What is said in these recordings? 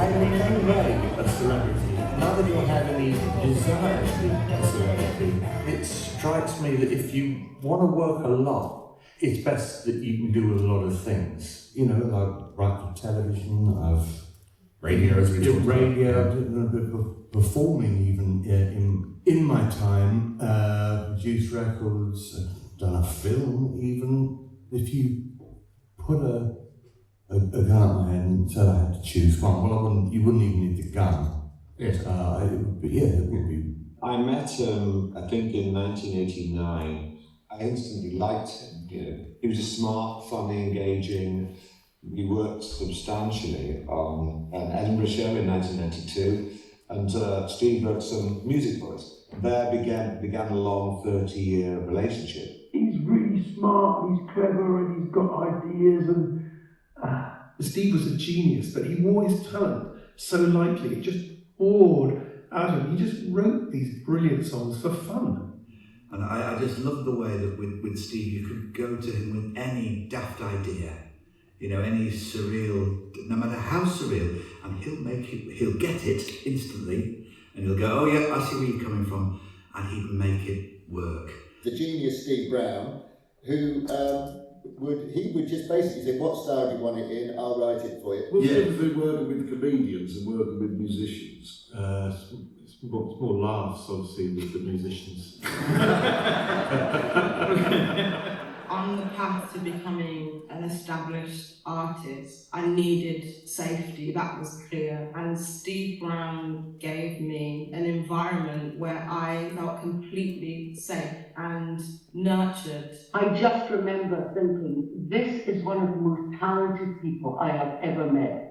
And in any way a celebrity, neither do I have any desire to be a celebrity. It strikes me that if you want to work a lot, it's best that you can do a lot of things. You know, like write for television, I've Radio, as we did talked radio, about. did a bit of performing even in my time, produced records, done a film even. If you put a gun at my head and said I had to choose one, well, you wouldn't even need the gun. Yes. It would be. I met him, I think, in 1989. I instantly liked him. You know, he was a smart, funny, engaging. We worked substantially on an Edinburgh show in 1992, and Steve wrote some music for us. There began a long 30-year relationship. He's really smart, he's clever, and he's got ideas, and Steve was a genius, but he wore his talent so lightly, it just poured out of him. He just wrote these brilliant songs for fun. And I just love the way that with Steve you could go to him with any daft idea, you know, any surreal, no matter how surreal, and he'll get it instantly, and he'll go, oh yeah, I see where you're coming from, and he can make it work. The genius Steve Brown, who would just basically say, what style do you want it in? I'll write it for you. What's the difference between working with comedians and working with musicians? It's more laughs, obviously, with the musicians. On the path to becoming an established artist, I needed safety, that was clear. And Steve Brown gave me an environment where I felt completely safe and nurtured. I just remember thinking, this is one of the most talented people I have ever met.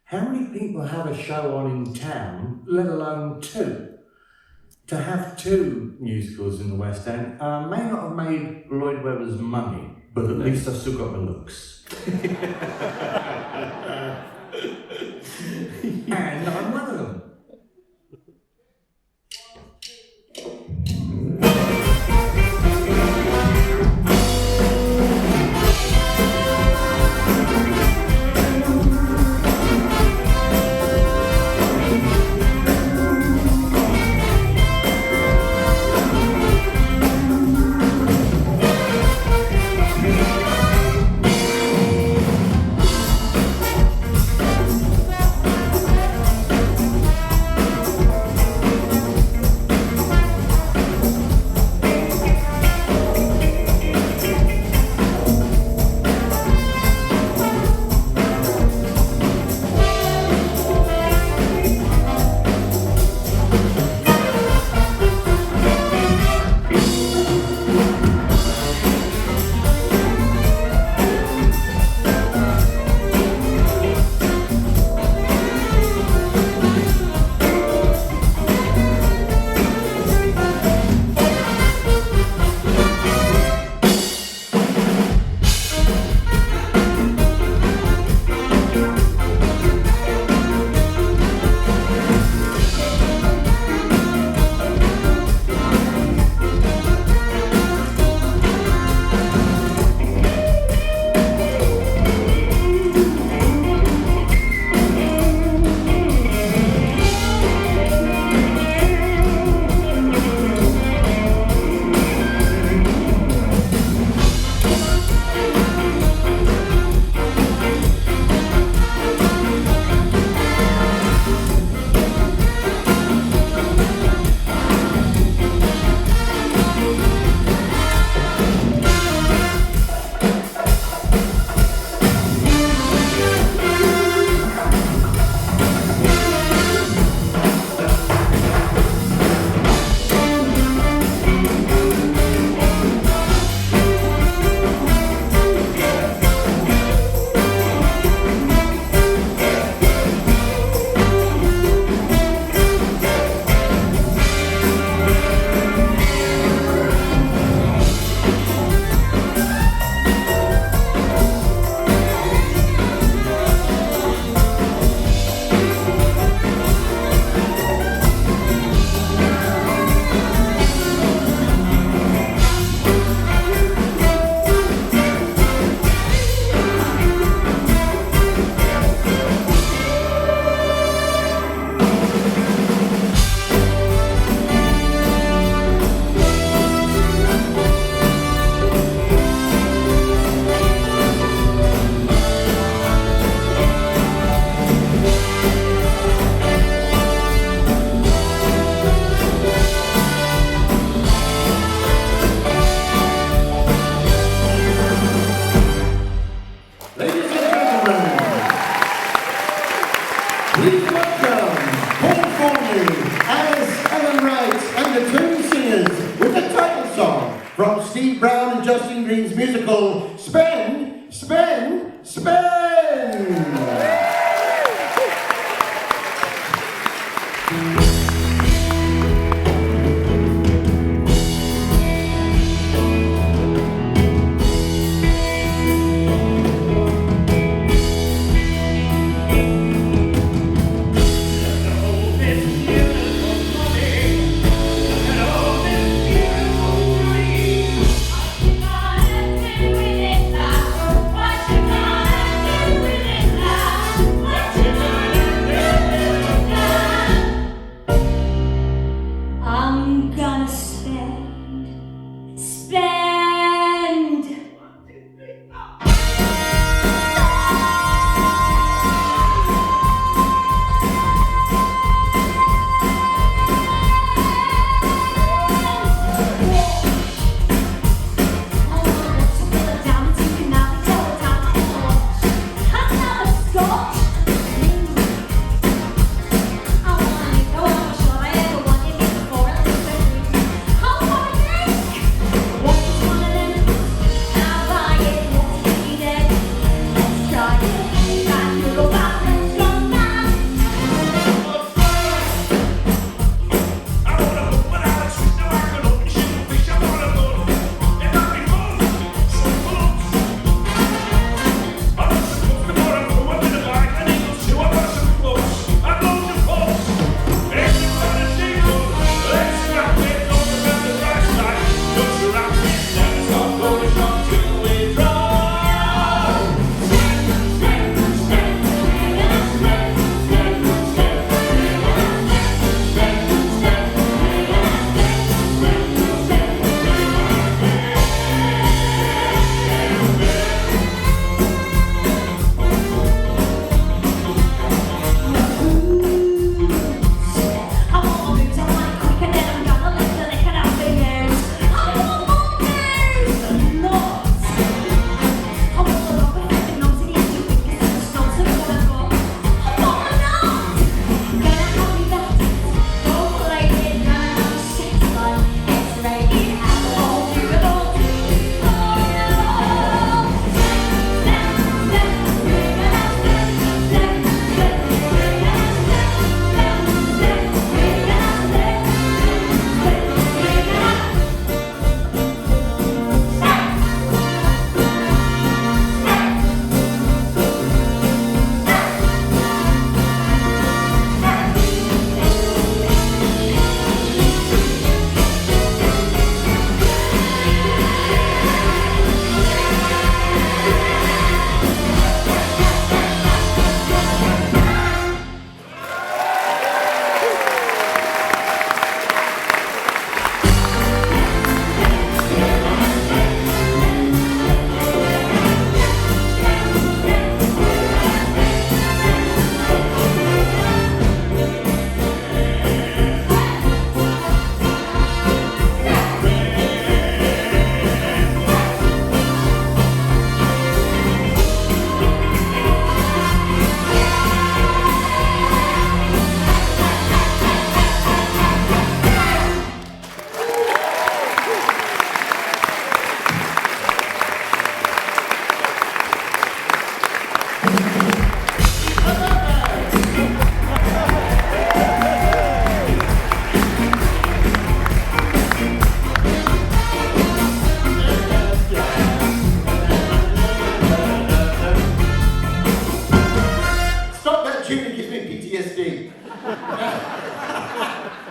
How many people have a show on in town, let alone two? To have two musicals in the West End may not have made Lloyd Webber's money, but at least I've still got my looks. And I'm one of them. Green's musical Spend, Spend, Spend! I'm gonna spend, spend.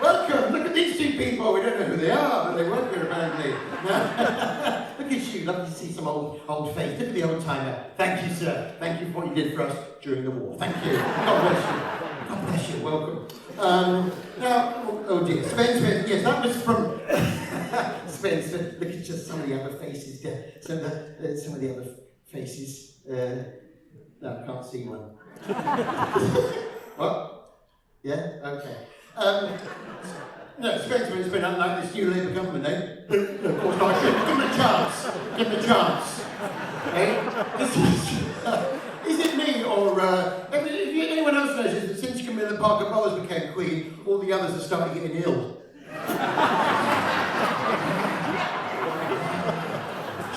Welcome, look at these two people. We don't know who they are, but they work here apparently. Look at you, lovely to see some old face. Look at the old timer. Thank you, sir. Thank you for what you did for us during the war. Thank you. God bless you. God bless you. Welcome. Now, oh dear, Spencer. Yes, that was from Spencer. Look at just some of the other faces there. Some of the other faces. No, I can't see one. What? Yeah? Okay. No, Spencer has been unlike this new Labour government, eh? No, of course not. I shouldn't. Give him a chance. Give him a chance. Eh? Is it me, or if anyone else knows that since Camilla Parker Bowles became Queen, all the others are starting getting ill?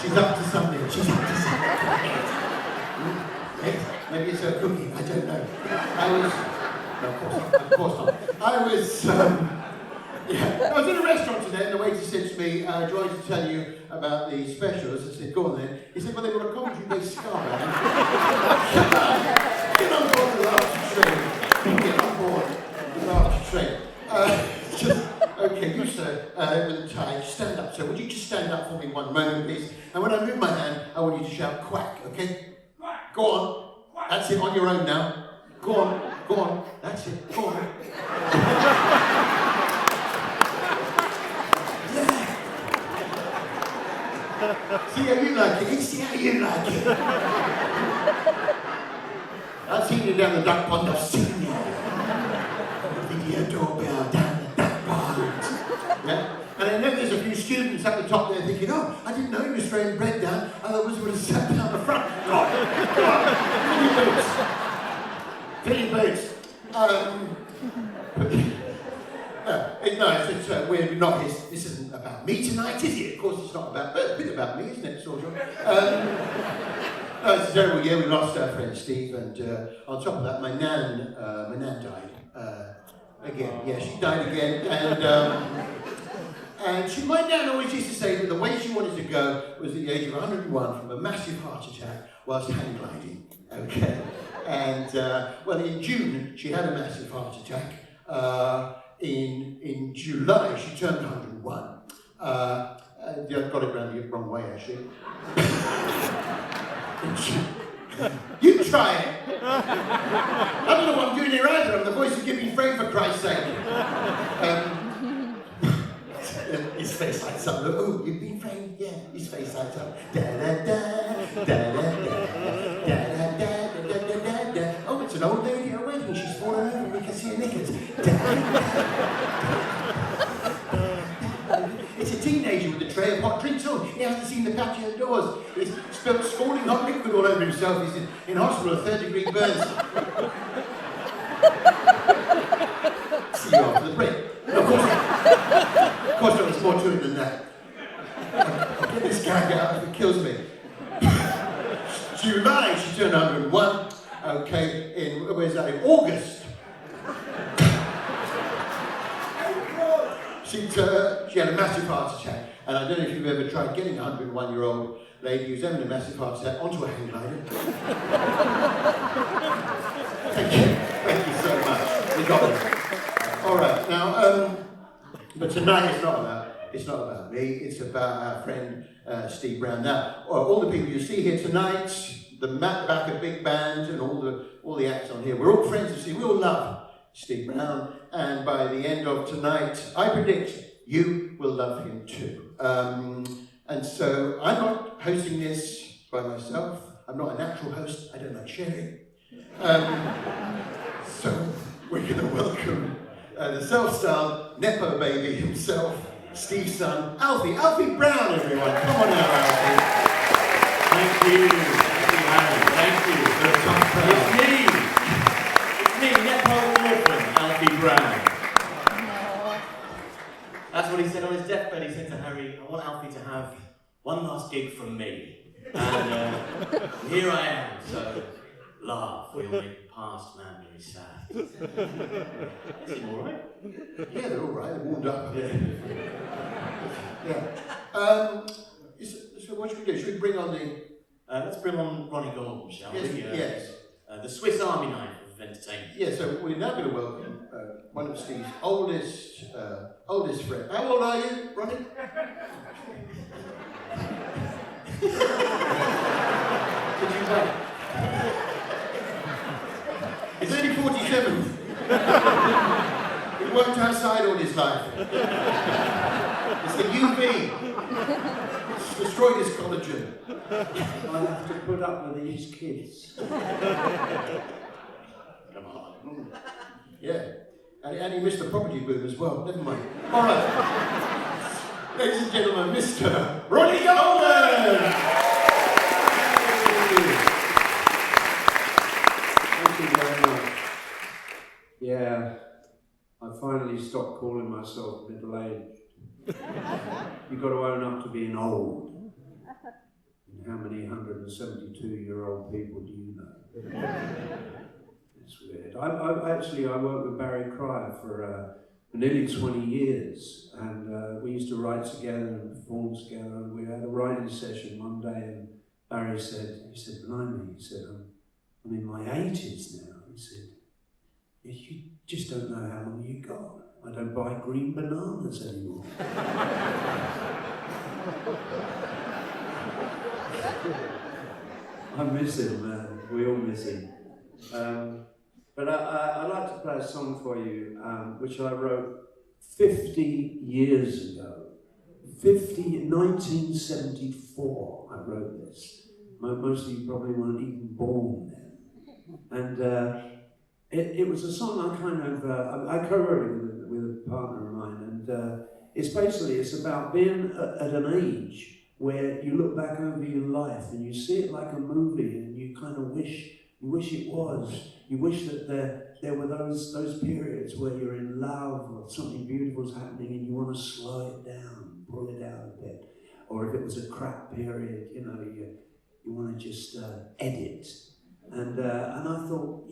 She's up it's a cookie, I don't know. No, of course not. I was in a restaurant today and the waiter said to me, do I want to tell you about the specials? I said, go on then. He said, well, they've got a Coventry-based scar. Get on board the laughter train. Get on board the laughter train. Okay, you sir, with the tie, stand up. So would you just stand up for me one moment, please? And when I move my hand, I want you to shout quack, okay? Quack. Go on. That's it, on your own now. Go on. That's it, go on. See how you like it? See how you like it? I've seen you down the duck pond, I've seen you. Video doorbell down the duck pond. Yeah? And I know there's a few students at the top there thinking, oh, I didn't know you were spraying bread down, otherwise we would have sat down the front. Go on, fill your boots. We're not here. This isn't about me tonight, is it? Of course it's not about, but a bit about me, isn't it, sort of? No, it's a terrible year. We lost our friend Steve, and on top of that, my nan died again. Yeah, she died again, and my nan always used to say that the way she wanted to go was at the age of 101 from a massive heart attack whilst hang gliding. Okay, and well, in June she had a massive heart attack. In July, she turned 101. I got it round the wrong way, actually. You try it. I don't know what I'm doing here either. I'm the voice of Gippy Frame, for Christ's sake. His face lights up. Look, oh, you've been framed? Yeah, his face lights up. Da-da-da, da-da-da, da-da-da, da-da-da. Oh, it's an old lady at a wedding. She's fallen over and we can see her knickers. It's a teenager with a tray of hot drinks on. He hasn't seen the patio doors. He's spilled scalding hot liquid all over himself. He's in hospital with 3rd-degree burns. See you after the break. No, of course, there was more to it than that. I'll get this gag out if it kills me. July, she turned 101. Okay, where's that? In August. She had a massive heart attack, and I don't know if you've ever tried getting a 101-year-old lady who's having a massive heart attack onto a hang glider. Thank you so much. We got it. All right, now, but tonight it's not about me. It's about our friend Steve Brown. Now, all the people you see here tonight, the Matt Backer Big Band, and all the acts on here, we're all friends of Steve. We all love Steve Brown, and by the end of tonight, I predict you will love him too. And so I'm not hosting this by myself. I'm not a natural host. I don't like sharing. So we're going to welcome the self-styled Nepo baby himself, Steve's son, Alfie. Alfie Brown, everyone. Come on now, Alfie. Thank you. Thank you. It's me, Nepo orphan, Alfie Brown. That's what he said on his deathbed. He said to Harry, I want Alfie to have one last gig from me. And here I am, so laugh. We'll make the past man very sad. Is he all right? Yeah, they're all right. They're warmed up. Yeah. So what should we do? Should we bring on the... let's bring on Ronnie Gordon, shall we? Yes. The Swiss Army knife of entertainment. Yeah, so we're now going to welcome one of Steve's oldest friends. How old are you, Ronnie? Did you wait? He's only 47. He worked outside all his life. It's the UV. It's destroyed his collagen. I have to put up with these kids. Come on. Yeah. And he missed the property boom as well. Never mind. All right. Ladies and gentlemen, Mr. Ronnie Golden! Thank you very much. Yeah, I finally stopped calling myself middle-aged. You've got to own up to being old. And how many 172-year-old people do you know? It's weird. I worked with Barry Cryer for nearly 20 years, and we used to write together and perform together, and we had a writing session one day, and Barry said, blimey, he said, I'm in my 80s now. He said, you just don't know how long you got. I don't buy green bananas anymore. I miss him, man. We all miss him. But I'd like to play a song for you, which I wrote 50 years ago. 1974, I wrote this. Most of you probably weren't even born then. And it was a song I I co-wrote it with a partner of mine, and it's about being at an age where you look back over your life and you see it like a movie, and you kind of wish it was. You wish that there were those periods where you're in love or something beautiful is happening and you want to slow it down, pull it out a bit. Or if it was a crap period, you want to just edit. And I thought,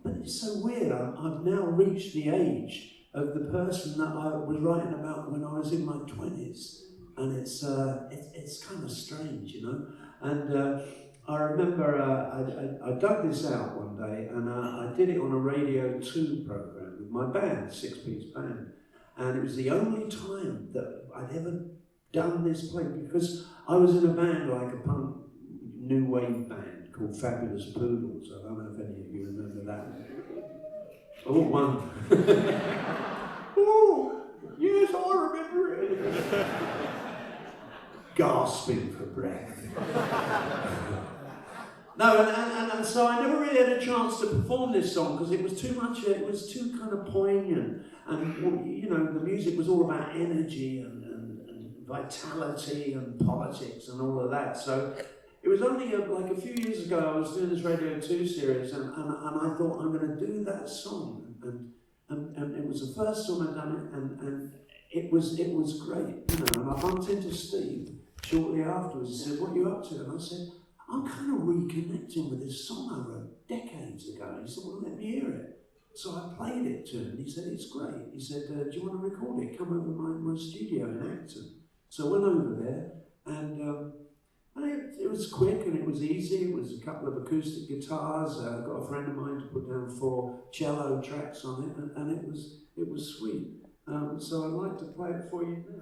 but it's so weird. I've now reached the age of the person that I was writing about when I was in my 20s. And it's kind of strange, And I remember I dug this out one day, and I did it on a Radio 2 program with my band, 6-piece band. And it was the only time that I'd ever done this play, because I was in a band like a punk new wave band called Fabulous Poodles. I don't know if any of you remember that. Oh, one. Oh, yes, I remember it. Gasping for breath. No, and so I never really had a chance to perform this song because it was too much, it was too kind of poignant. And, the music was all about energy and vitality and politics and all of that. So it was only like a few years ago I was doing this Radio 2 series, and I thought I'm going to do that song. And it was the first time I'd done it, and it was great. And I bumped into Steve shortly afterwards. He said, "What are you up to?" And I said, "I'm kind of reconnecting with this song I wrote decades ago." And he said, "Well, let me hear it." So I played it to him. He said, "It's great." He said, "Do you want to record it? Come over my studio in Acton." So I went over there, and it was quick and it was easy. It was a couple of acoustic guitars. I got a friend of mine to put down 4 cello tracks on it, and it was sweet. So I'd like to play it for you now.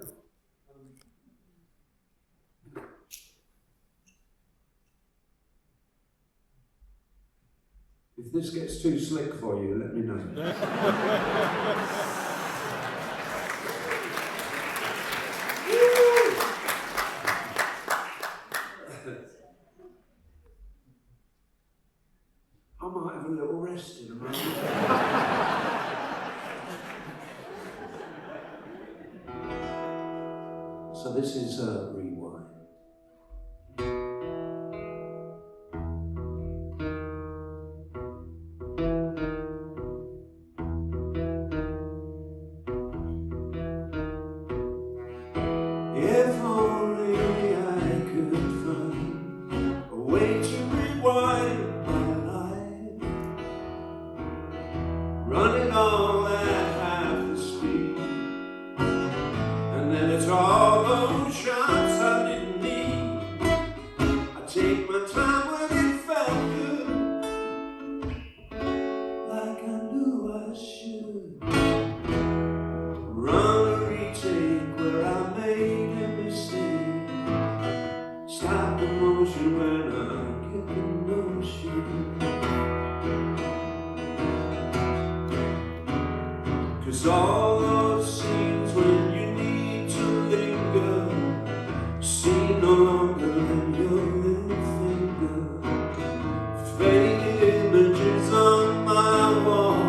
If this gets too slick for you, let me know. I might have a little rest in a moment. So this is Rewind. If only I could find a way to rewind my life, run it all at half the speed, and then it's all those shots I didn't need. I take my time when it felt good, like I knew I should. Run a retake where I made a mistake. Stop the motion when I get the notion. 'Cause all those scenes when you need to linger seem no longer than your little finger. Faded images on my wall.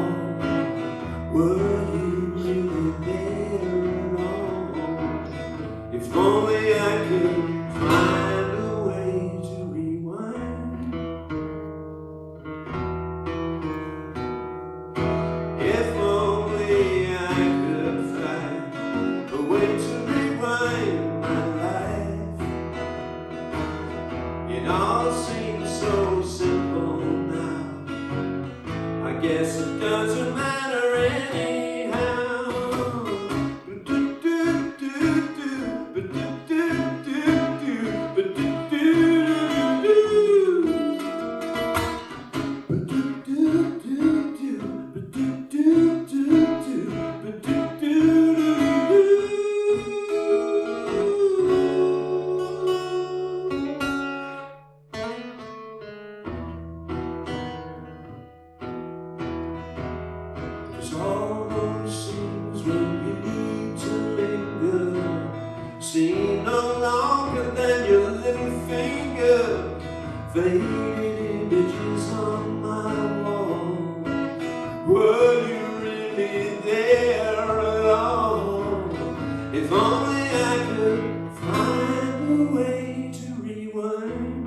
Were you really there at all? If only I could find a way to rewind. If only I could guess it doesn't matter anyhow. It almost seems when you need to linger, seem no longer than your little finger, faded images on my wall. Were you really there alone? If only I could find a way to rewind.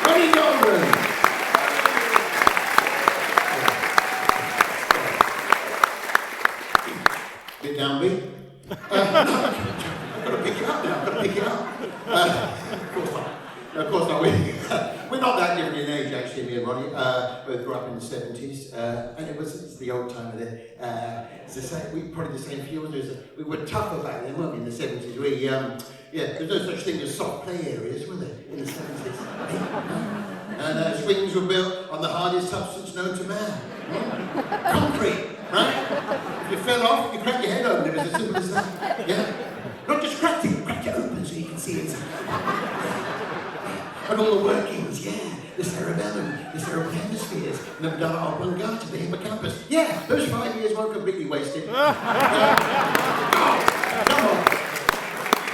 Ronnie Golden! Bit downbeat. I've got to pick it up now. I've got to pick it up. Of course not. No, of course not. We're not that different in age, actually, me and Ronnie. Both grew up in the 70s. And it's the old time of it. It's the same, we probably the same few. We were tougher back then, weren't we, in the 70s? There's no such thing as soft play areas, were there, in the 70s? And swings were built on the hardest substance known to man. Concrete, right? If you fell off, you cracked your head open. It was as simple as that. Yeah? Not just cracked it open so you can see inside. And all the workings, the cerebellum, the cerebral hemispheres, and the medulla oblongata, the hippocampus. Yeah, those 5 years weren't completely wasted. Come on.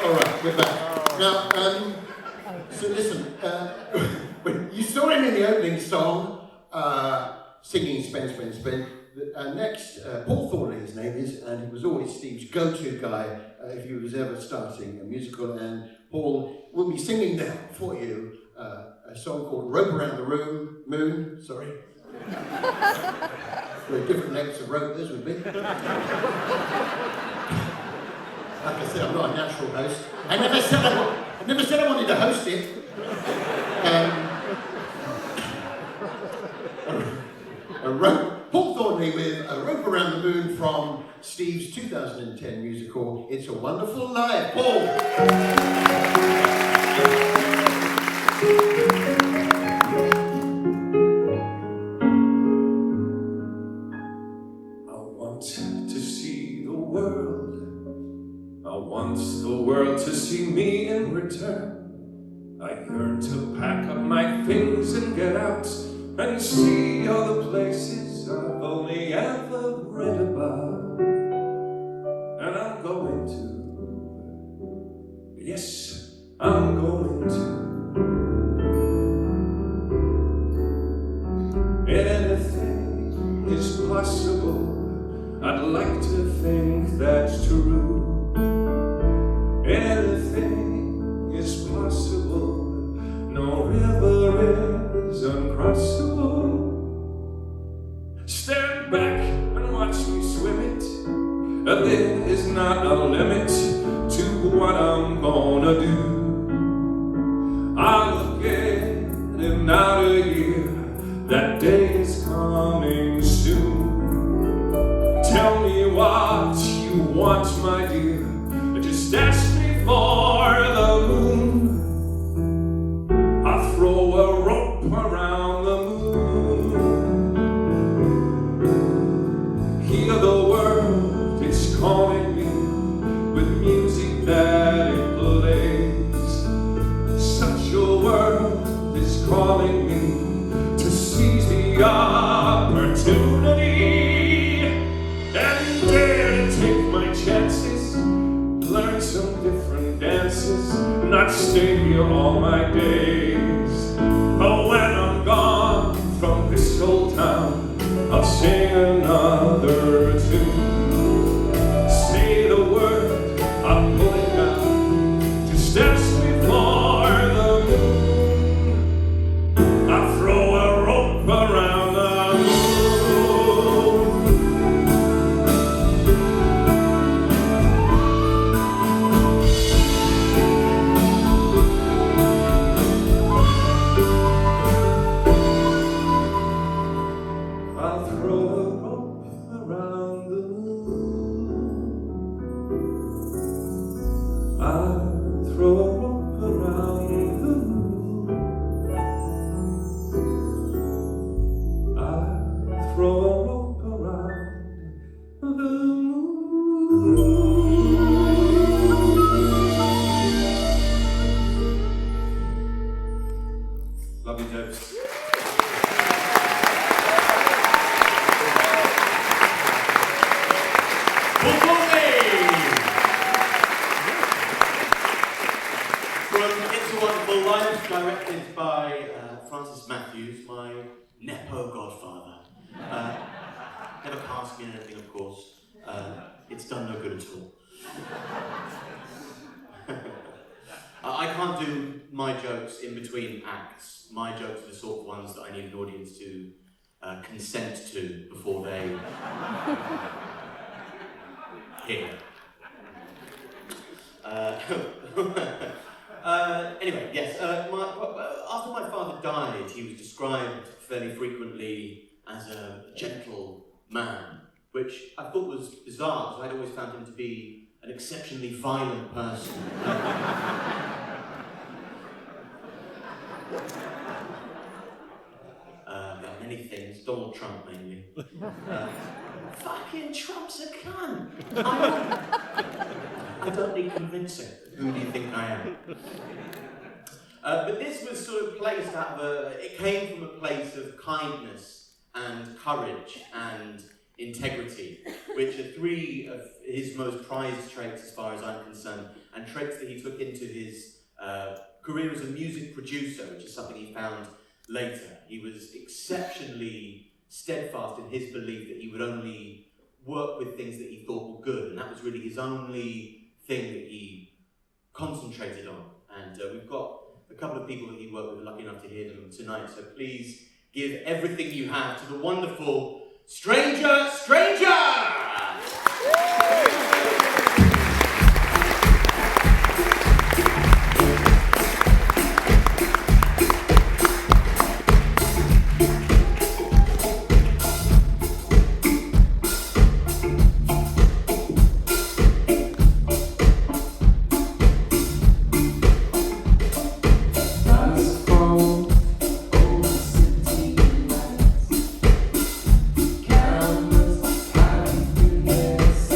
All right, we're back. Now, so listen, when you saw him in the opening song, singing Spence, Spence, Spence. Next, Paul Thornley, his name is, and he was always Steve's go-to guy if he was ever starting a musical. And Paul will be singing now for you a song called Rope Around the Moon, sorry. Very different lengths of rope this would be. Like I said, I'm not a natural host. I never said I wanted to host it. Paul Thornley with A Rope Around the Moon from Steve's 2010 musical, It's a Wonderful Life. Paul! I want to see the world. I want the world to see me in return. I yearn to pack up my things and get out and see all the places I've only ever read about. And I'm going to, yes, I'm going to. Anything is possible, I'd like to think that's true. Anything is possible, no river is uncrossable. Stand back and watch me swim it. There is not a limit to what I'm gonna do. I'll look in not a year, that day is coming soon. Tell me what you want, my dear, just ask me for the moon. I'll throw a rope around the moon. Hear the world, it's calling me with music that it plays. Such a world is calling me to seize the opportunity and dare to take my chances. Learn some different dances, not stay here all my days. But when I'm gone from this old town, I'll sing another tune. Say the word, throw a rope around the moon. I throw a rope around the moon. Love you, Jokes. Directed by Francis Matthews, my Nepo godfather. Never cast me in anything, of course. It's done no good at all. I can't do my jokes in between acts. My jokes are the sort of ones that I need an audience to consent to before they hear. Anyway, yes, after my father died, he was described fairly frequently as a gentle man, which I thought was bizarre, because I'd always found him to be an exceptionally violent person. There are many things, Donald Trump mainly. Fucking Trump's a cunt! I don't need convincing. Who do you think I am? But this was sort of placed out of it came from a place of kindness and courage and integrity, which are three of his most prized traits as far as I'm concerned, and traits that he took into his career as a music producer, which is something he found later. He was exceptionally steadfast in his belief that he would only work with things that he thought were good, and that was really his only thing that he concentrated on. And we've got a couple of people that he worked with, lucky enough to hear them tonight, so please give everything you have to the wonderful Stranger! Cameras, happiness.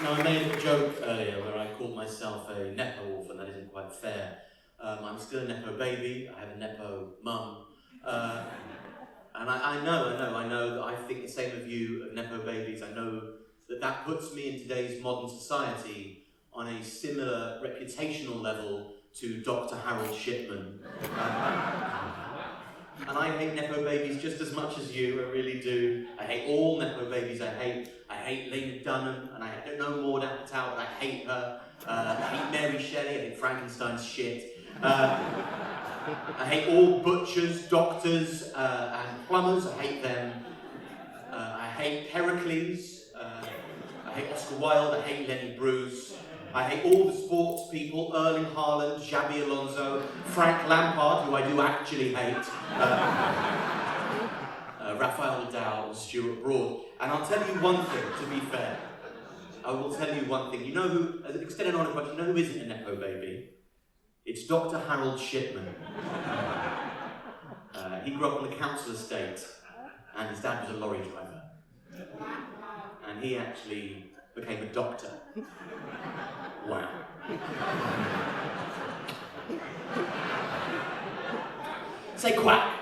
Now, I made a joke earlier where I called myself a Nepo orphan. That isn't quite fair. I'm still a Nepo baby. I have a Nepo mum. And I know that I think the same of you, of Nepo babies. I know that puts me in today's modern society on a similar reputational level to Dr. Harold Shipman. And I hate Nepo babies just as much as you, I really do. I hate all Nepo babies. I hate Lena Dunham, and I don't know Maud Apatow, but I hate her. I hate Mary Shelley, I hate Frankenstein's shit. I hate all butchers, doctors, and plumbers. I hate them. I hate Pericles. I hate Oscar Wilde. I hate Lenny Bruce. I hate all the sports people, Erling Haaland, Xabi Alonso, Frank Lampard, who I do actually hate, Rafael Nadal, and Stuart Broad. And I'll tell you one thing, to be fair. I will tell you one thing. You know who, as an extended honor question, you know who isn't a Nepo baby? It's Dr. Harold Shipman. He grew up on the council estate, and his dad was a lorry driver. And he actually became a doctor. Wow. Say quack.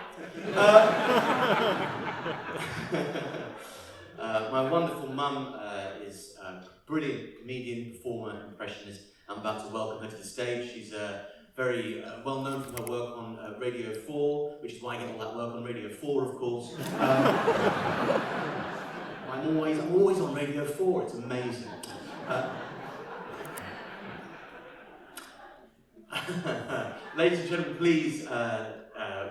My wonderful mum is a brilliant comedian, performer, impressionist. I'm about to welcome her to the stage. She's very well known for her work on Radio 4, which is why I get all that work on Radio 4, of course. I'm always on Radio 4. It's amazing. Ladies and gentlemen, please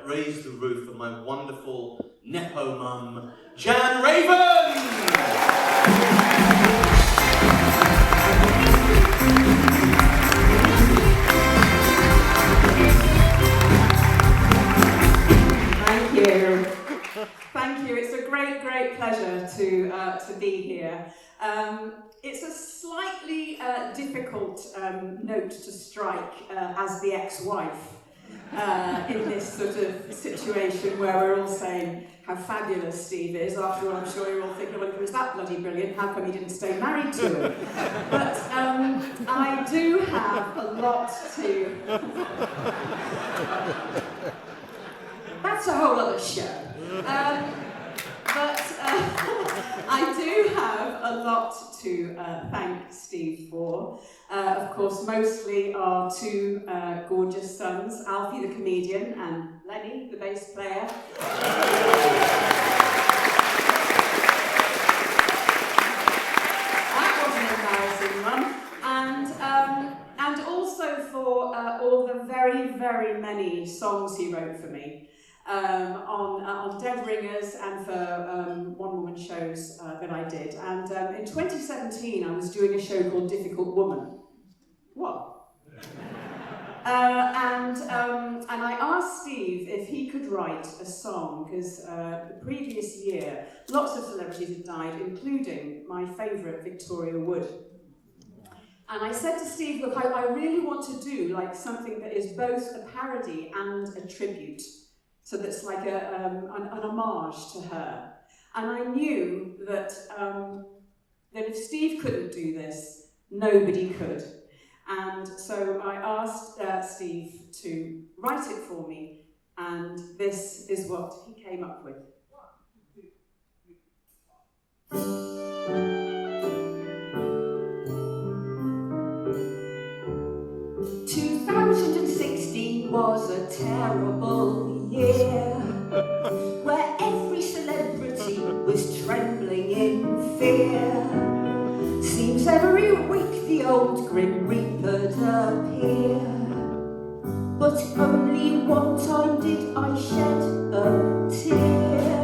raise the roof for my wonderful Nepo mum, Jan Raven! Thank you. It's a great pleasure to be here. It's a slightly difficult note to strike as the ex-wife in this sort of situation where we're all saying how fabulous Steve is. After all, I'm sure you're all thinking, well, if he was that bloody brilliant, how come he didn't stay married to her? But I do have a lot to... That's a whole other show. But I do have a lot to thank Steve for. Of course, mostly our two gorgeous sons, Alfie the comedian and Lenny, the bass player. That was an embarrassing one. And also for all the very many songs he wrote for me. On Dead Ringers and for one-woman shows that I did. And in 2017, I was doing a show called Difficult Woman. What? And I asked Steve if he could write a song, because the previous year, lots of celebrities had died, including my favourite, Victoria Wood. And I said to Steve, look, I really want to do like something that is both a parody and a tribute. So that's like an homage to her. And I knew that if Steve couldn't do this, nobody could. And so I asked Steve to write it for me, and this is what he came up with. 2016 was a terrible year, where every celebrity was trembling in fear. Seems every week the old Grim Reaper'd appear, but only one time did I shed a tear.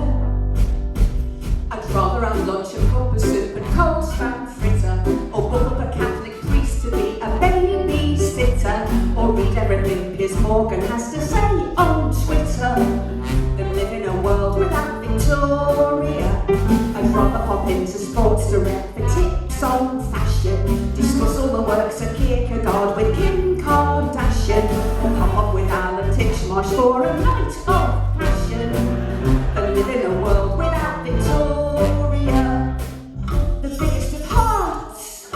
I'd rather have lunch and copper soup and cold spam fritter, or book up a Catholic priest to be a babysitter, or read everything Piers Morgan has to say on Twitter, than live in a world without Victoria. I'd rather pop into Sports Direct for tips on fashion, discuss all the works of Kierkegaard with Kim Kardashian, or pop up with Alan Titchmarsh for a night of passion, than live in a world without Victoria. The biggest of hearts,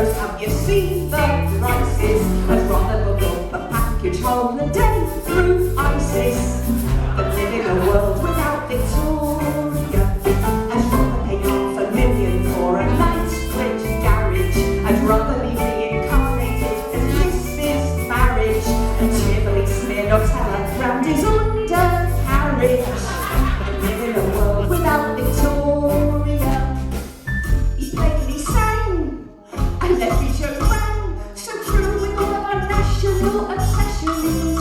shows, have you seen the prices? I'd rather book up a package holiday through ISIS than live in a world without Victoria. I'd rather pay $500,000 for a Knightsbridge garage. I'd rather be reincarnated as Mrs. Marriage and cheerfully smear Nutella round his undercarriage than live in a world without Victoria. He plainly sang, and every joke rang, so true with all of our national obsessions.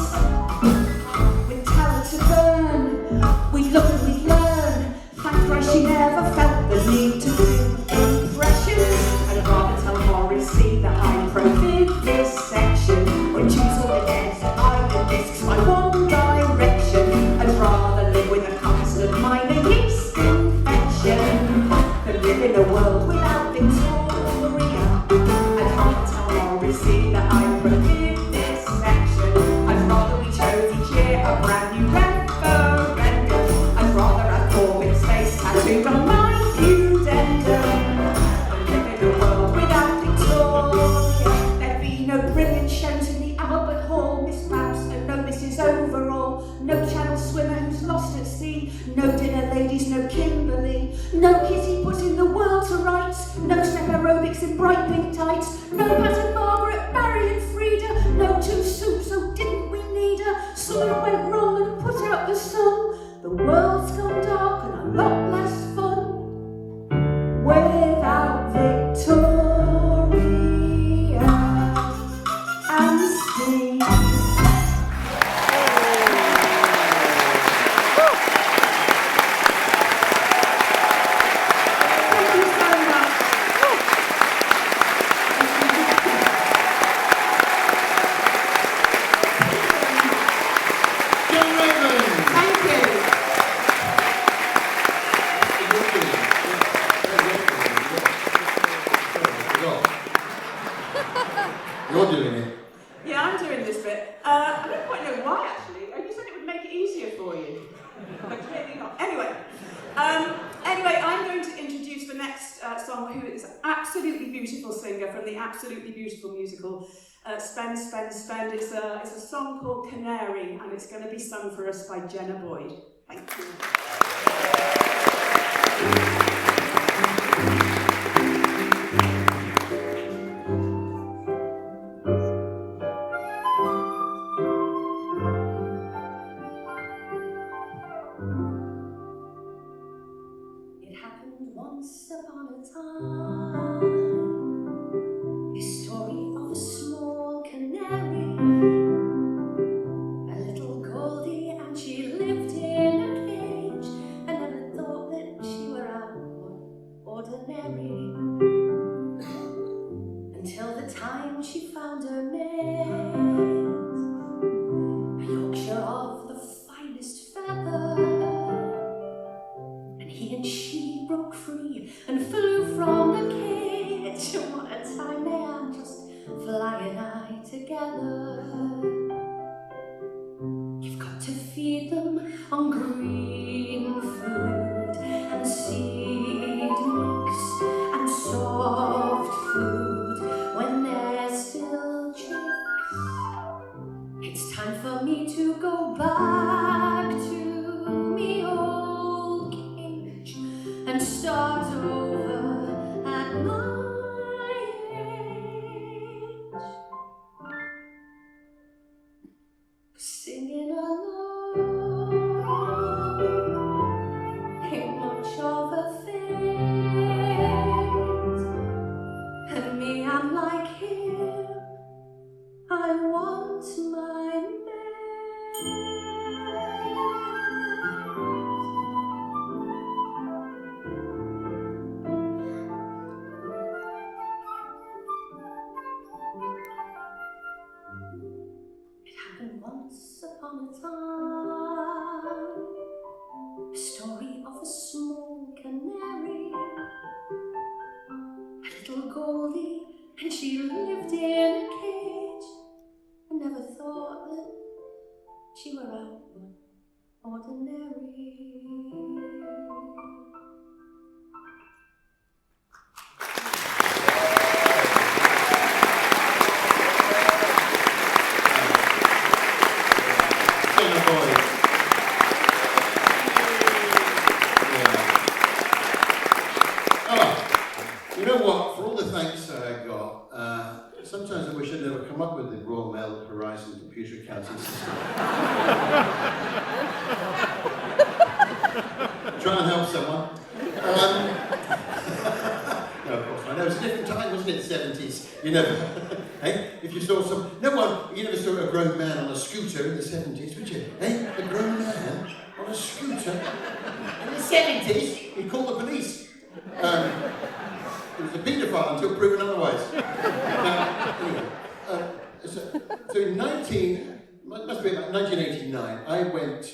With talent to burn, we'd look and we'd learn. Thank Christ she never felt the need to do impressions. I'd rather tell Morrissey that I prohibit this section, or choose all the guests I the discs my one direction. I'd rather live with a constant minor yeast infection than live in a world without Victoria. I'd rather tell Morrissey that I prohibit this section. I'd rather we chose each year a brand new referendum. I'd rather have Corbyn's face tattooed on my pudendum than live in a world without Victoria. There'd be no brilliant shows in the Albert Hall, Miss Mouse and no Mrs. Overall, no Channel swimmer who's lost at sea, no dinner ladies, no Kimberly, no kitty putting the world to rights, no step aerobics in bright pink tights, no Pat and Margaret, Barry and Frida, no two soups, oh didn't we need her? Something went wrong and put out the sun. The world's gone dark and a lot less fun without Victoria and Steve. Thank you so much. John Raymond! Thank you. You're doing it. Yeah, I'm doing this bit. I don't quite know why, actually. You said it would make it easier for you. But clearly not. Anyway, I'm going to introduce the next song, who is an absolutely beautiful singer from the absolutely beautiful musical Spend, Spend, Spend. It's a song called Canary, and it's going to be sung for us by Jenna Boyd. Thank you. It happened once upon a time, a story of a small canary, a little Goldie, and she lived in a cage, and never thought that she were ordinary, until the time she found her mate, a Yorkshire of the finest feather. He and she broke free and flew from the cage. What a time they had, just flying high together. You've got to feed them on green food and seed mix and soft food when they're still chicks. It's time for me to go back to me old cage and start over at my age, singing alone ain't much of a feat, and me, I'm like him, I want my mate. come up with the Royal Mail Horizon computer accounting system. Try and help someone. No, of course not. No, it was a different time, wasn't it? 70s. You never. Hey, if you saw you never saw a grown man on a scooter in the 70s, would you? Hey, a grown man on a scooter in the 70s. He called the police. He was a paedophile until proven otherwise. So in must be about 1989, I went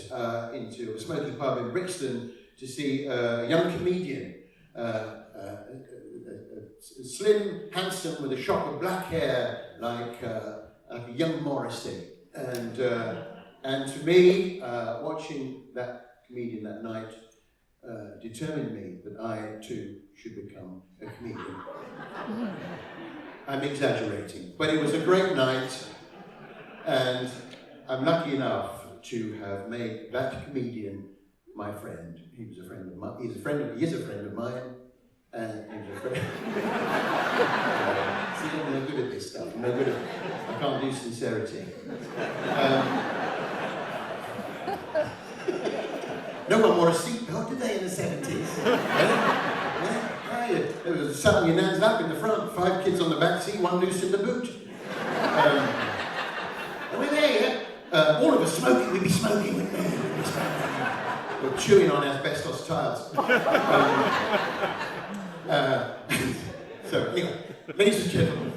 into a smoky pub in Brixton to see a young comedian, slim, handsome, with a shock of black hair, like a young Morrissey. And to me, watching that comedian that night determined me that I too should become a comedian. I'm exaggerating, but it was a great night, and I'm lucky enough to have made that comedian my friend. He was a friend of mine. He is a friend of mine, and he was a friend. See, I'm no good at this stuff. I can't do sincerity. No one wore a seatbelt, did they, in the 70s? There was a sat on your nan's lap in the front, 5 kids on the back seat, 1 loose in the boot. And we're there, yeah? All of us smoking, we'd be smoking, wouldn't we? We're chewing on asbestos tiles. So, anyway, ladies and gentlemen,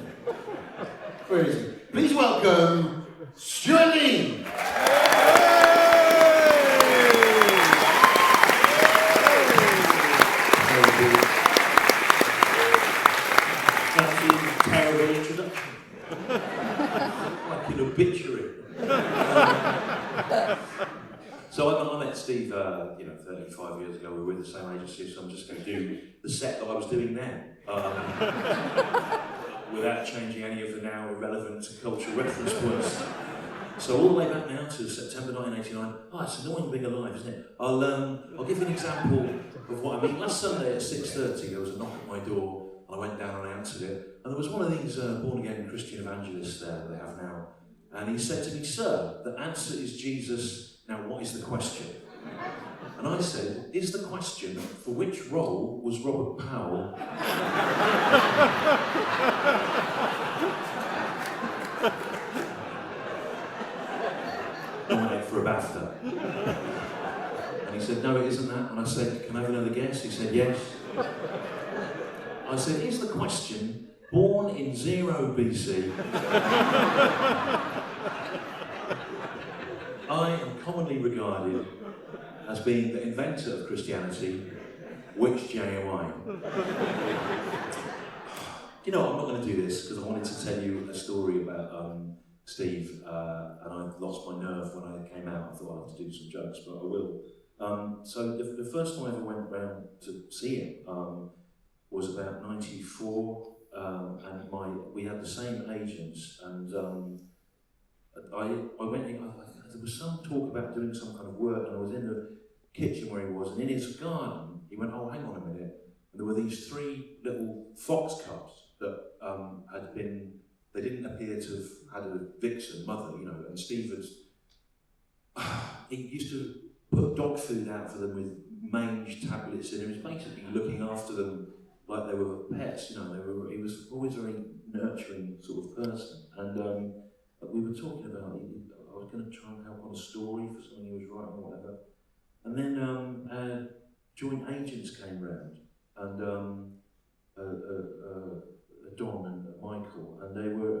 where is he? Please welcome Stuart Dean. Terrible introduction. Like an obituary. So I met Steve, 35 years ago. We were with the same agency, so I'm just going to do the set that I was doing then, without changing any of the now irrelevant cultural reference points. So all the way back now to September 1989. Oh, it's annoying being alive, isn't it? I'll give you an example of what I mean. Last Sunday at 6:30, there was a knock at my door. I went down and I answered it, and there was one of these born-again Christian evangelists there that they have now, and he said to me, "Sir, the answer is Jesus. Now, what is the question?" And I said, "Is the question, for which role was Robert Powell?" Nominated for a BAFTA. And he said, "No, it isn't that." And I said, "Can I have another guess?" He said, "Yes." I said, "Is the question, born in 0 BC?" I am commonly regarded as being the inventor of Christianity. Which JOI? You know, I'm not going to do this because I wanted to tell you a story about Steve, and I lost my nerve when I came out. I thought I'd have to do some jokes, but I will. So the first time I ever went round to see him was about 94, and we had the same agents, and I went in, there was some talk about doing some kind of work, and I was in the kitchen where he was, and in his garden, he went, "Oh, hang on a minute," and there were these 3 little fox cubs that they didn't appear to have had a vixen mother, and Steve he used to put dog food out for them with mange tablets, and he was basically looking after them like they were pets, he was always a very nurturing sort of person. And we were talking about, I was going to try and help on a story for something he was writing or whatever. And then joint agents came round, and Don and Michael, and they were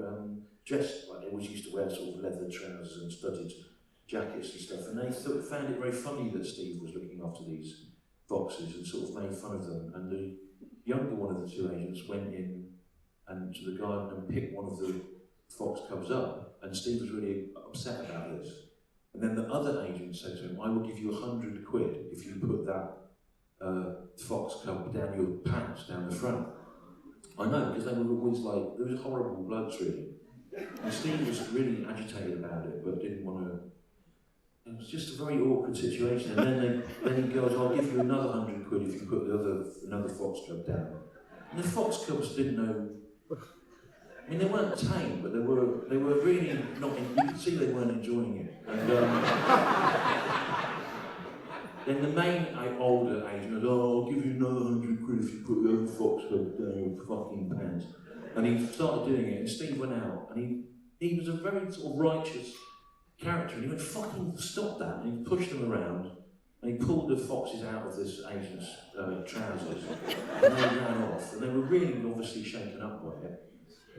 dressed like they always used to wear, sort of leather trousers and studded jackets and stuff, and they found it very funny that Steve was looking after these foxes and sort of made fun of them. And the younger one of the 2 agents went in and to the garden and picked one of the fox cubs up, and Steve was really upset about this. And then the other agent said to him, "I will give you 100 quid if you put that fox cub down your pants down the front." I know, because they were always like, there was horrible bloods really. And Steve was really agitated about it, but didn't want to. It was just a very awkward situation. And then he goes, "I'll give you another 100 quid if you put another fox cub down." And the fox cubs didn't know I mean, they weren't tame, but they were really not. You could see they weren't enjoying it. And then the main older agent was, "Oh, I'll give you another 100 quid if you put your own foxglove down your fucking pants." And he started doing it, and Steve went out, and he was a very sort of righteous character, and he went, "Fucking stop that!" And he pushed them around, and he pulled the foxes out of this agent's trousers, and they ran off, and they were really obviously shaken up by it.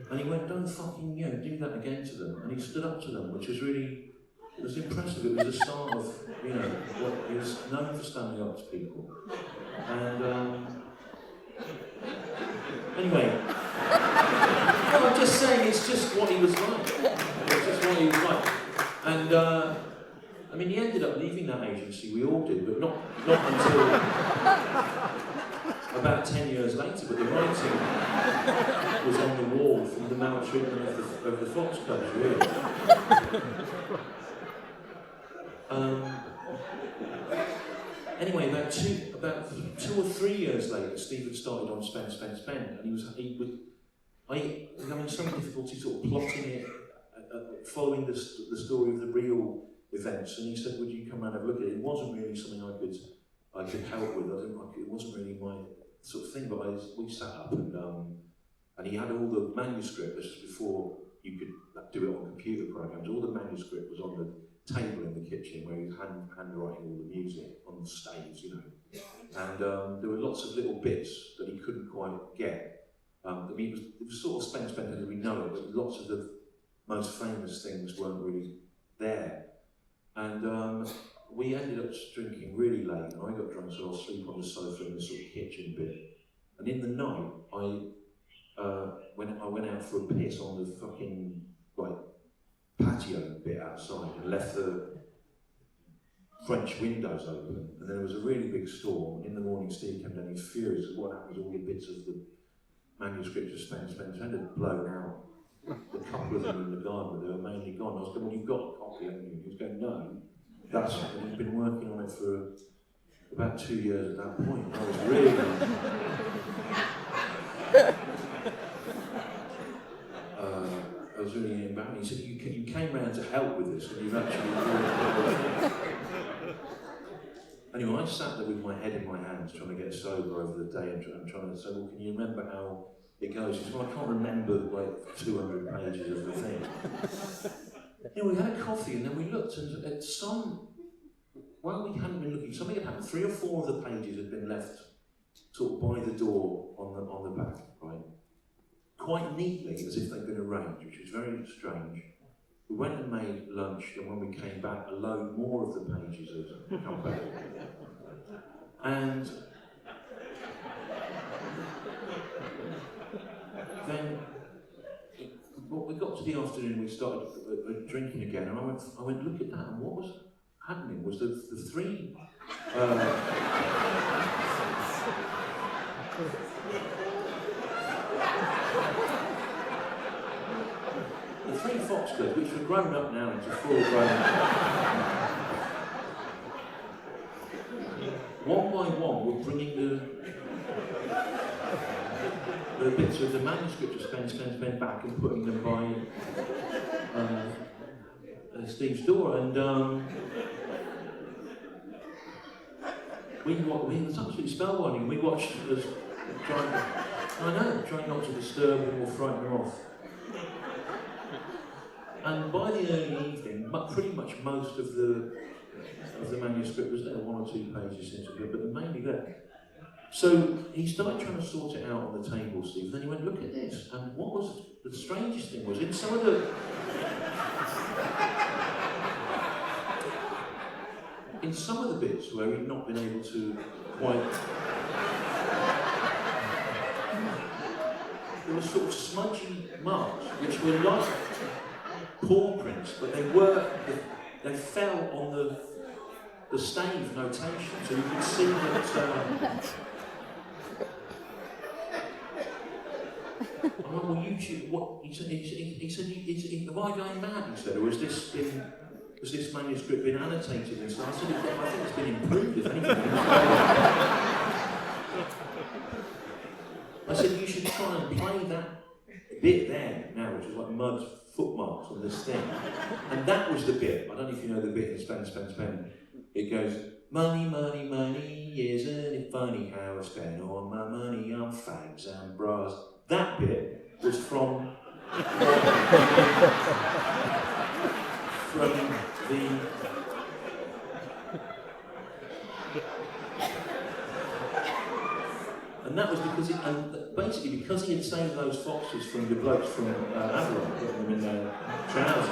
And he went, "Don't fucking, do that again to them." And he stood up to them, which was really, it was impressive. It was the start of, what he was known for standing up to people. And anyway, no, I'm just saying, it's just what he was like. It's just what he was like. And I mean, he ended up leaving that agency. We all did, but not until about 10 years later. But the writing was on the wall from the maltreatment of the fox cubs, really. Anyway, about two or 3 years later, Steve had started on Spend, and he was having some difficulty sort of plotting it, following the story of the real events. And he said, "Would you come and have a look at it?" It wasn't really something I could help with. It wasn't really my sort of thing. But we sat up and he had all the manuscript. This was before you could do it on computer programs. All the manuscript was on the table in the kitchen where he was handwriting all the music on the stage, And there were lots of little bits that he couldn't quite get. I mean, it was sort of Spend as we know it, but lots of the most famous things weren't really there. And we ended up drinking really late, and I got drunk, so I'll sleep on the sofa in the sort of kitchen bit. And in the night, I went out for a piss on the fucking patio bit outside and left the French windows open. And then there was a really big storm. And in the morning, Steve came down. He was furious at what happened to all the bits of the manuscript of Spend had blown out. A couple of them in the garden, but they were mainly gone. I was going, "Well, you've got a copy, haven't you?" He was going, "No, that's it." And he'd been working on it for about 2 years at that point. I was really... I was really embarrassed. He said, you came round to help with this, and you've actually... Anyway, I sat there with my head in my hands, trying to get sober over the day, and trying to say, "Well, can you remember how it goes?" He said, "Well, I can't remember 200 pages of the thing." We had a coffee, and then we looked, and at while we hadn't been looking, something had happened. 3 or 4 of the pages had been left sort of by the door on the back, right? Quite neatly, as if they'd been arranged, which was very strange. We went and made lunch, and when we came back, a load more of the pages had come back. And then we got to the afternoon, we started drinking again, and I went, "Look at that," and what was happening was the 3... the 3 foxgloves, which were grown up now into full-grown, one by one were bringing the bits of the manuscript of Spend back and putting them by Steve's door, and it was absolutely spellbinding. We watched us trying not to disturb them or frighten them off. And by the early evening, pretty much most of the manuscript was there, 1 or 2 pages into it, but mainly there. So he started trying to sort it out on the table, Steve. Then he went, "Look at this." And what was the strangest thing was in some of the bits where he'd not been able to quite. There were sort of smudgy marks, which were like paw prints, but they fell on the stave notation, so you could see that. I'm like, "Well, what?" He said, "Am I going mad?" He said, "Or has this manuscript been annotated?" And so I said, "I think it's been improved, if anything." I said, "You should try and play that bit there now, which was like mud footmarks on this thing. And that was the bit, I don't know if you know the bit in Spend. It goes, money, money, money, isn't it funny how I spend all my money on fags and bras. That bit was from the and that was basically because he had saved those foxes from the blokes from Avalon, putting them in their trousers.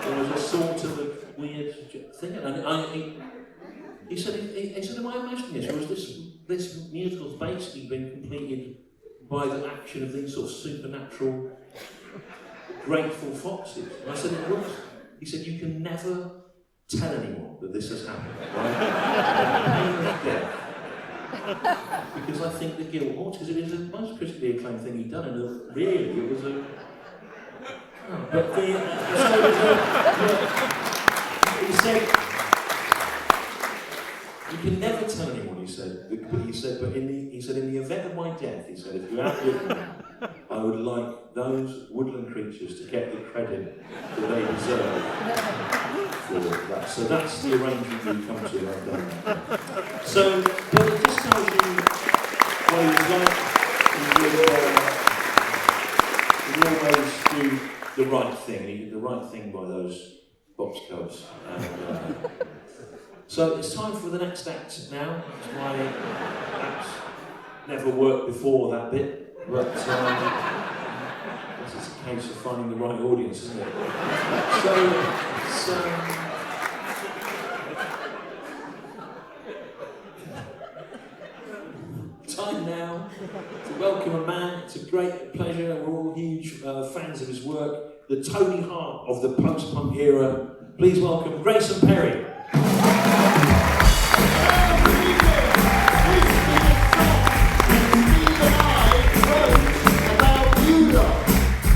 There was a sort of a weird thing, and he said, am I imagining this, or was this musical's basically been completed by the action of these sort of supernatural, grateful foxes? And I said, it was. He said, you can never tell anyone that this has happened, right? Because I think the guilt ought, because it was the most critically acclaimed thing he'd done, and really it was a. Oh, but he said, you can never tell anyone. He said, but he said, in the event of my death, he said, if you outlive me, I would like those woodland creatures to get the credit that they deserve for that. So that's the arrangement we've come to. I've done that. So, but it just tells you what he was like. He always do the right thing. He did the right thing by those boxcars. So it's time for the next act now. It's my act never worked before that bit, but I guess it's a case of finding the right audience, isn't it? So time now to welcome a man. It's a great pleasure. We're all huge fans of his work. The Tony Hart of the post-punk era. Please welcome Grayson Perry.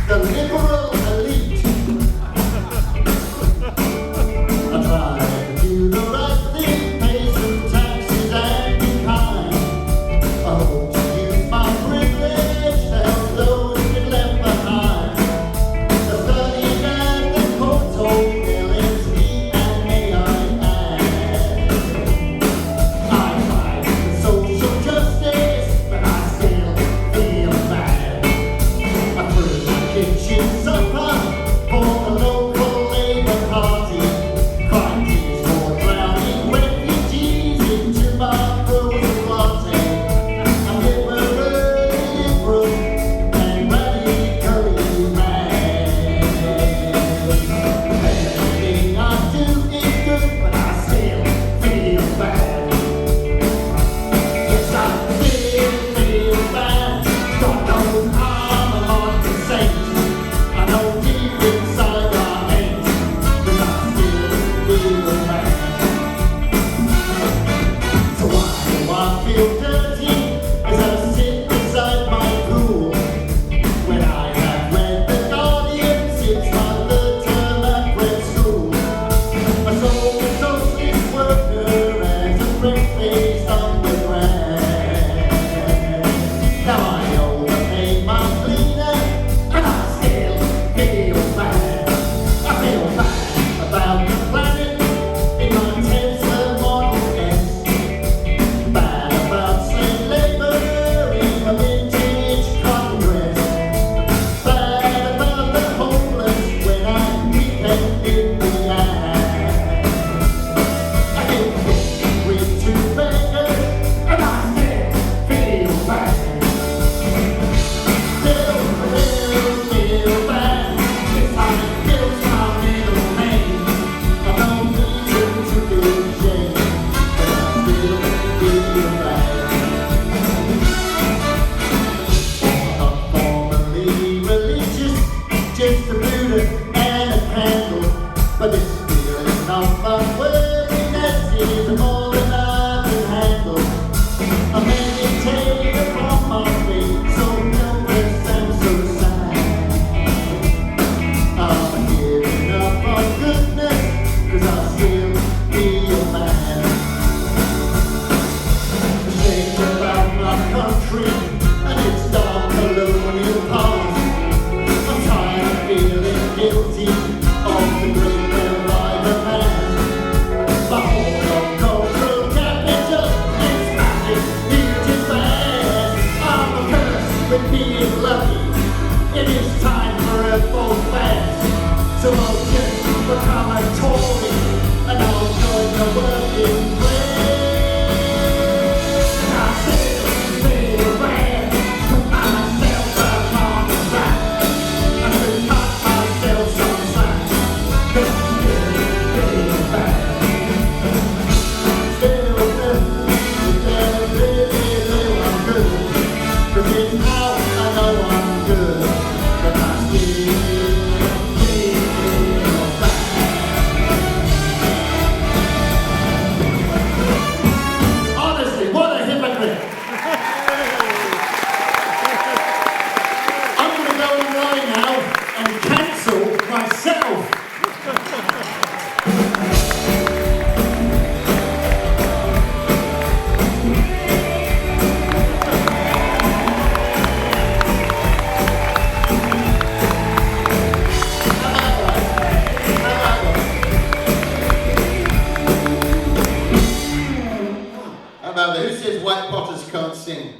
The liberal elite. I try to do the right thing, pay some taxes and be kind. I hope to use my privilege to help those who've been left behind. The studying and the court told millions, E and AI. sing.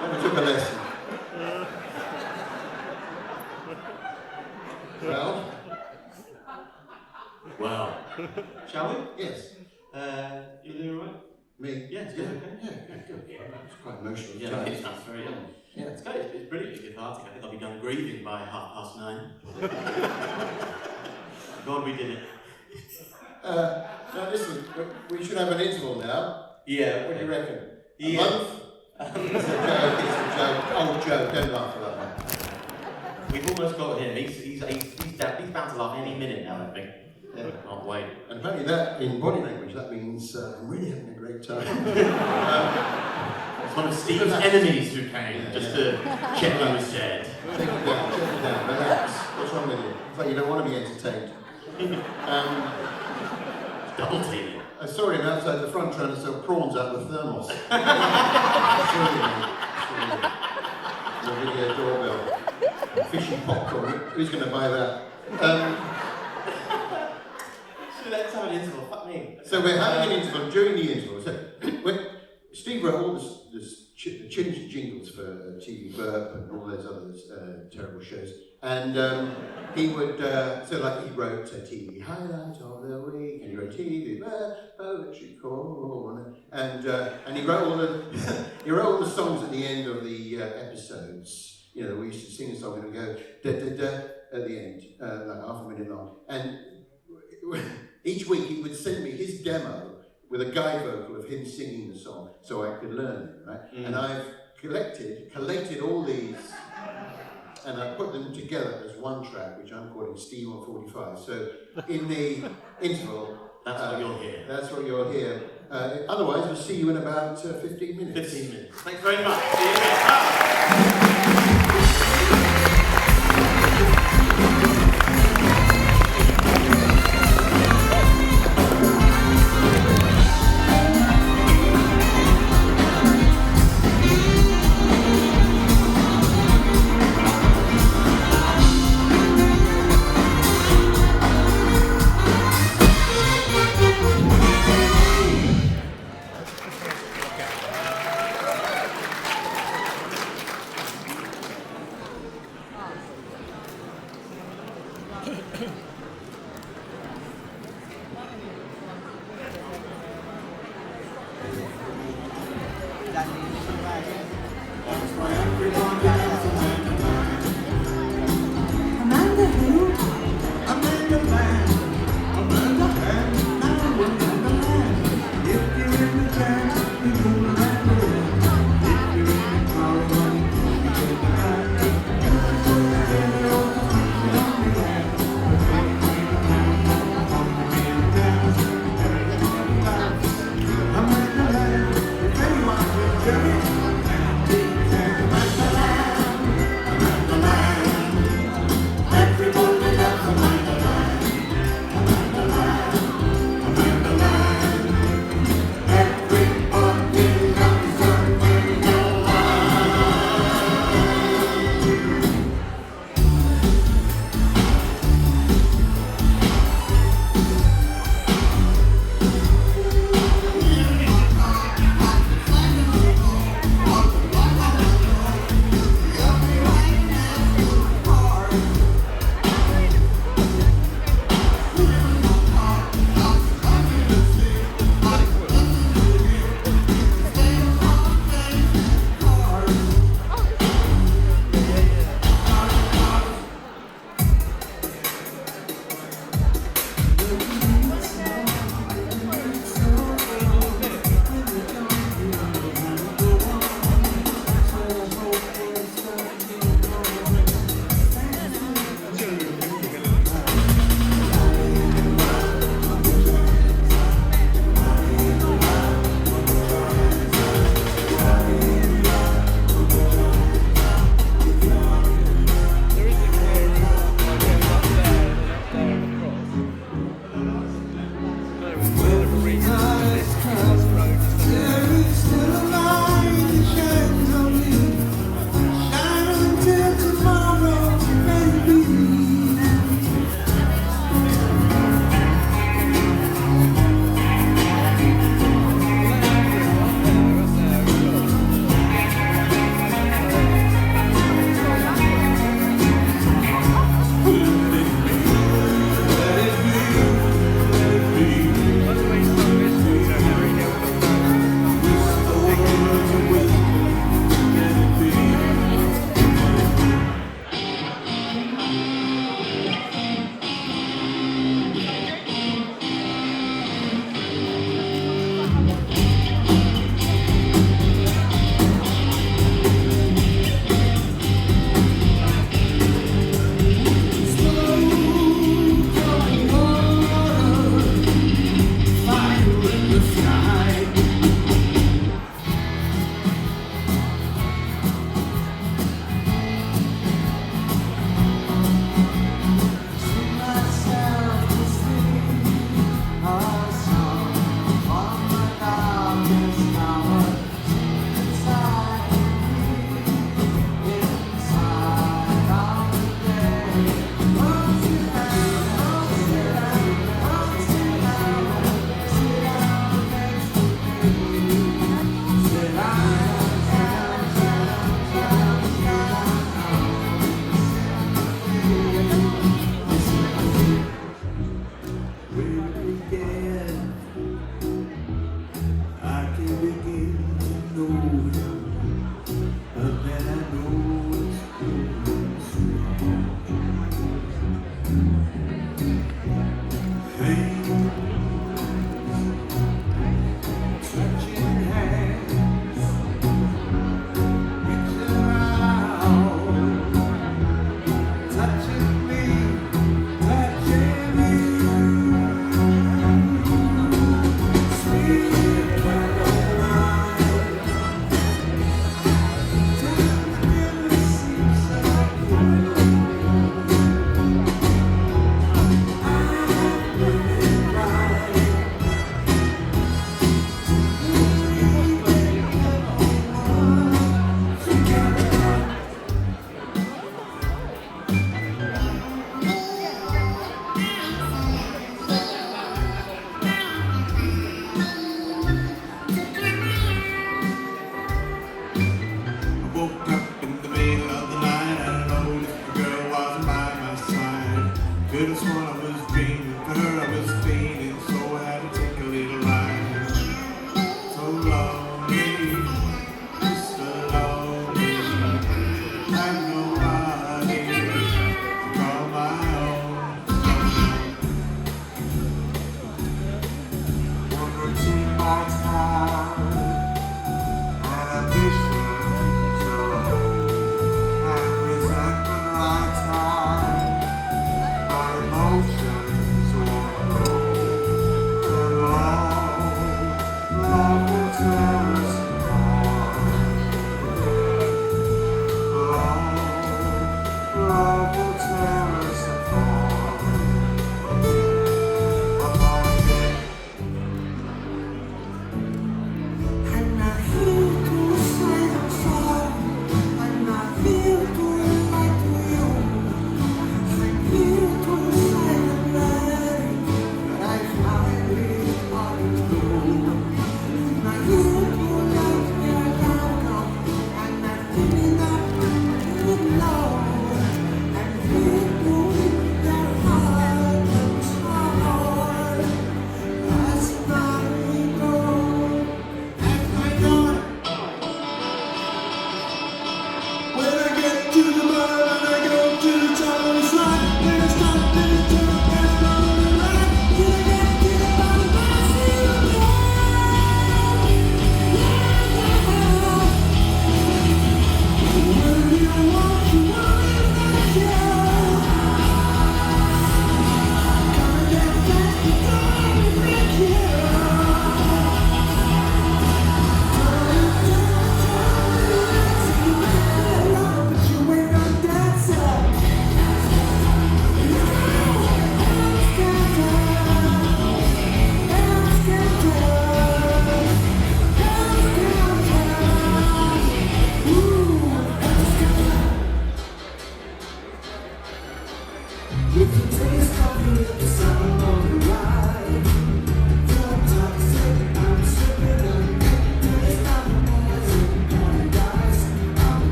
Never took a lesson. Well, shall we? Yes. You doing all right? Me? Yes, Yeah, okay. good. It's quite emotional. Yeah, time. it's very young. Yeah. It's great, it's brilliant, it's cathartic. I think I'll be done grieving by 9:30. God, we did it. Now listen, we should have an interval now. Yeah. What do you reckon? A Yeah. month? It's a joke. Old joke. Don't laugh at that one. We've almost got him. He's bound to laugh any minute now, I think. Yeah. Can't wait. And apparently that, in body language, that means I'm really having a great time. It's one of Steve's enemies who came just to check what was said. Take it down, relax. What's wrong with you? It's like you don't want to be entertained. Double teaming. I saw him outside the front trying to sell prawns out of thermos. The video doorbell. Fishy popcorn. Who's going to buy that? Let's have an interval. Fuck me. So we're having an interval. During the interval, so when Steve wrote all the jingles for TV Burp and all those other terrible shows, and he would he wrote TV Highlight of the Week, and he wrote TV Burp, Poetry Corner, and he wrote all the songs at the end of the episodes. You know, we used to sing a song and we'd go da da da at the end, like half a minute long, and each week he would send me his demo with a guide vocal of him singing the song so I could learn it, right? And I've collated all these, and I put them together as one track, which I'm calling Steve on 45. So in the interval, that's what you'll hear. That's what you'll hear. Otherwise, we'll see you in about 15 minutes. 15 minutes. Thanks very much. See you later.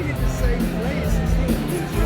putting it the same place as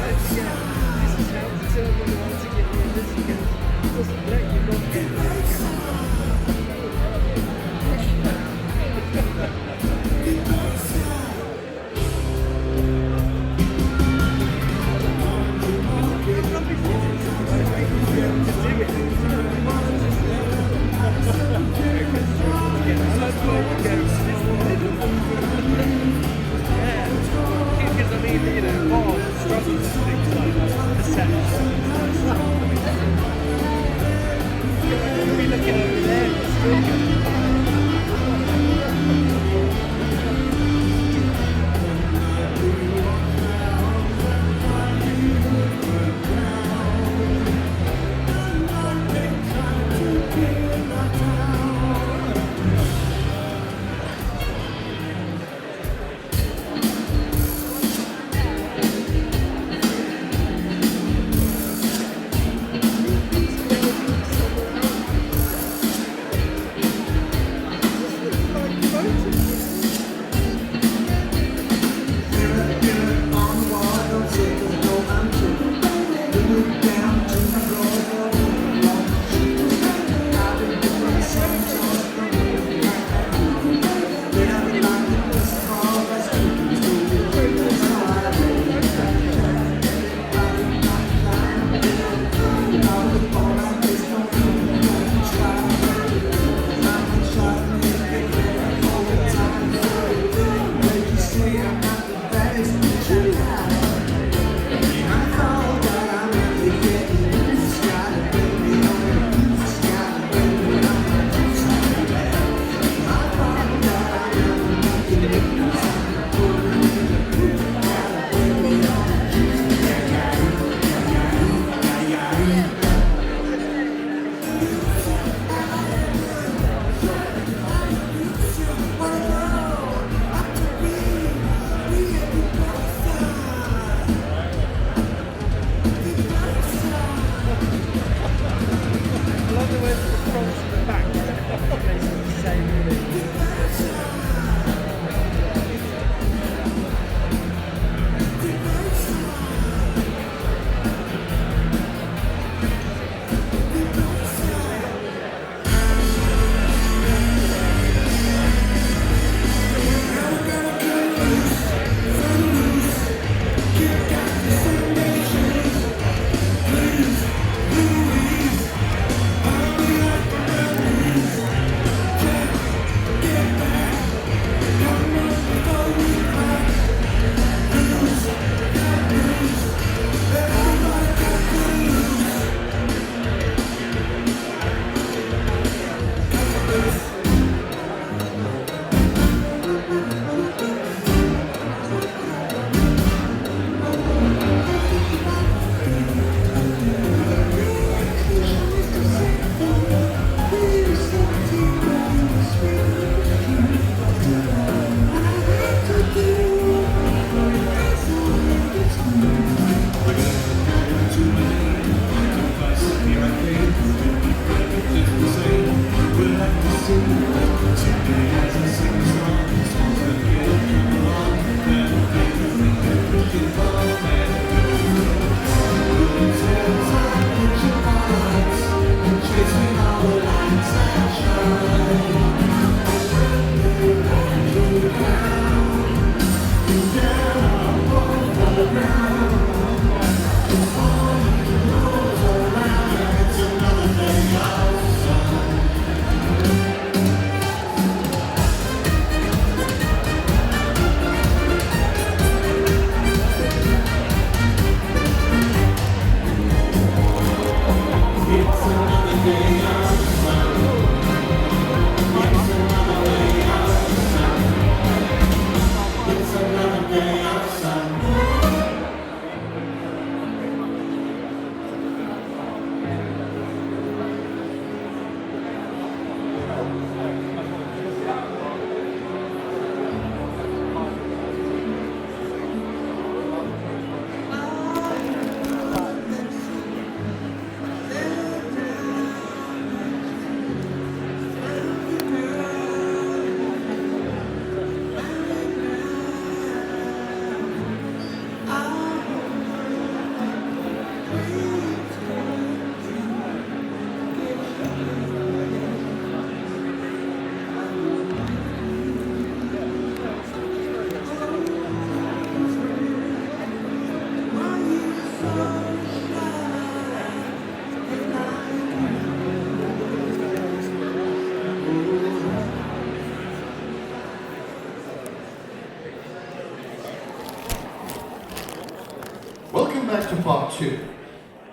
back to part 2.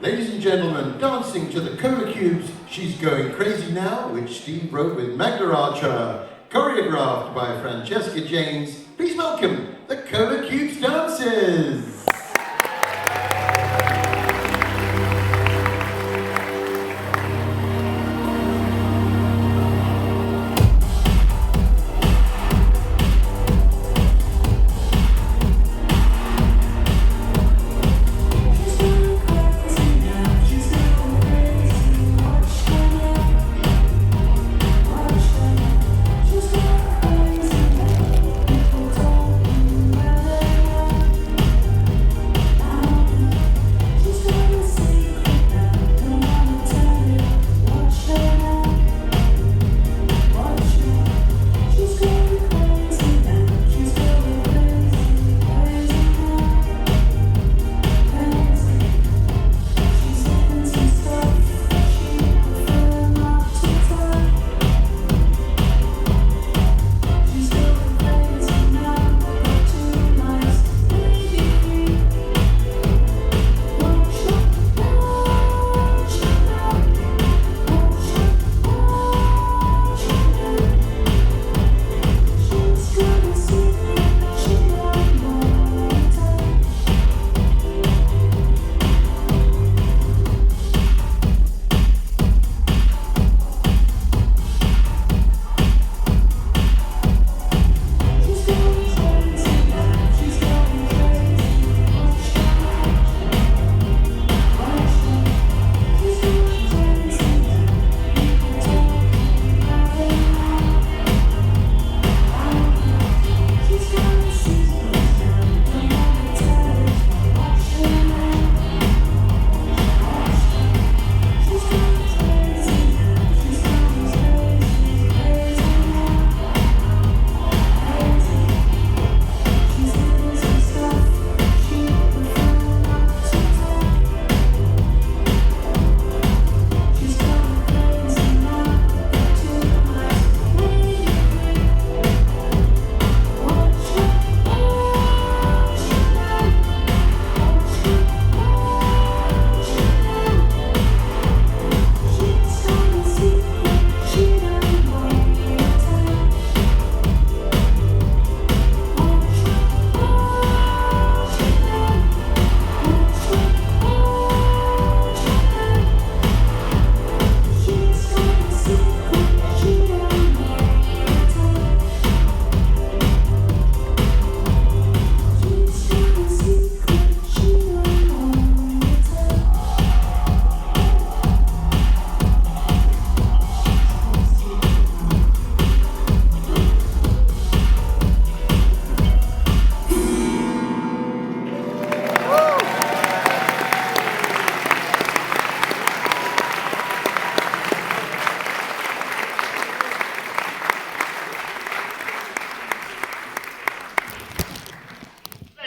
Ladies and gentlemen, dancing to the Cola Cubes, She's Going Crazy Now, which Steve wrote with Magda Archer, choreographed by Francesca James. Please welcome the Cola Cubes dancers.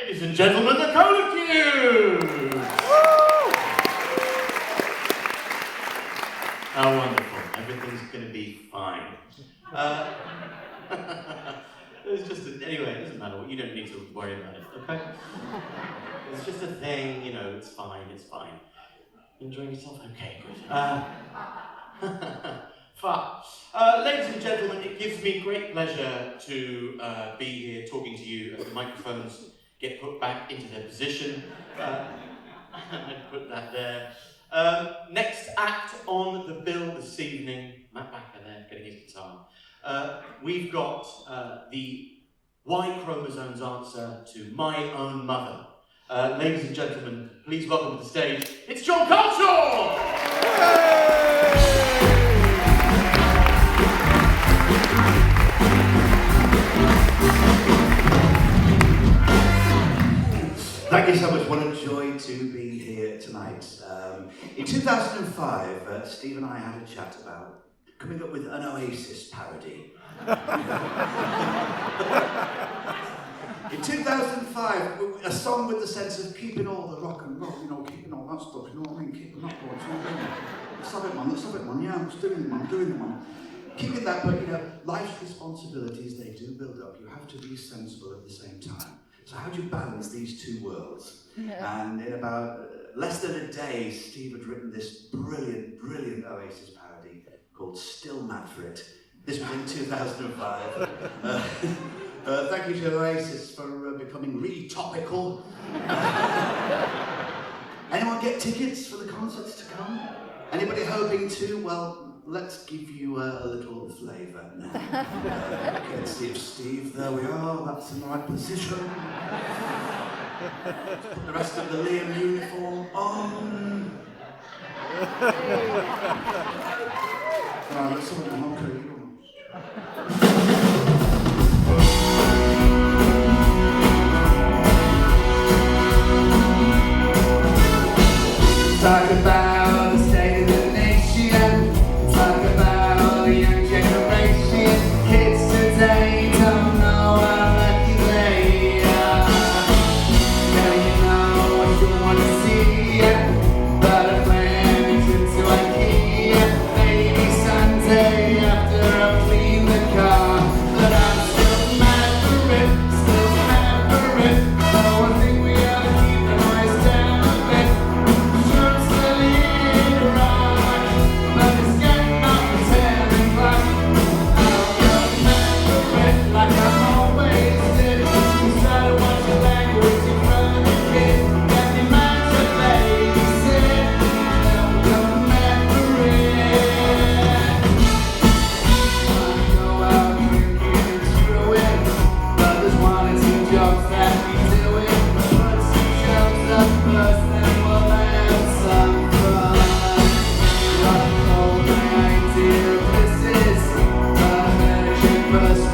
Ladies and gentlemen, the Cola Cubes! How wonderful. Everything's going to be fine. It's just anyway, it doesn't matter. You don't need to worry about it, okay? It's just a thing, you know, it's fine, it's fine. Enjoying yourself? Okay, good. Fun. Ladies and gentlemen, it gives me great pleasure to be here talking to you as the microphones get put back into their position. I'd put that there. Next act on the bill this evening, Matt Backer there, getting his guitar. We've got the Y chromosomes answer to My Own Mother. Ladies and gentlemen, please welcome to the stage, it's John Culshaw! Thank you so much. What a joy to be here tonight. In 2005, Steve and I had a chat about coming up with an Oasis parody. In 2005, a song with the sense of keeping all the rock and roll, you know, keeping all that stuff, you know what I mean? Keeping that going, let's have it, man, yeah, I'm just doing it, man. Keeping that, but, you know, life's responsibilities, they do build up. You have to be sensible at the same time. So how do you balance these two worlds? And in about less than a day, Steve had written this brilliant, brilliant Oasis parody called Still Mad For It. This was in 2005. Thank you to Oasis for becoming really topical. Anyone get tickets for the concerts to come? Anybody hoping to? Well, let's give you a little flavour now. Let's see if Steve, there we are, that's in the right position. Put the rest of the Liam uniform on. Let's have a monkey. Talk about the state of the nation. Talk about the young generation. Kids today don't know how lucky they are. Now you know what you want to see. But a plan is into IKEA. Maybe Sunday after I clean the car. But I'm still mad for it. Still mad for it. So I think we ought to keep the noise down a bit.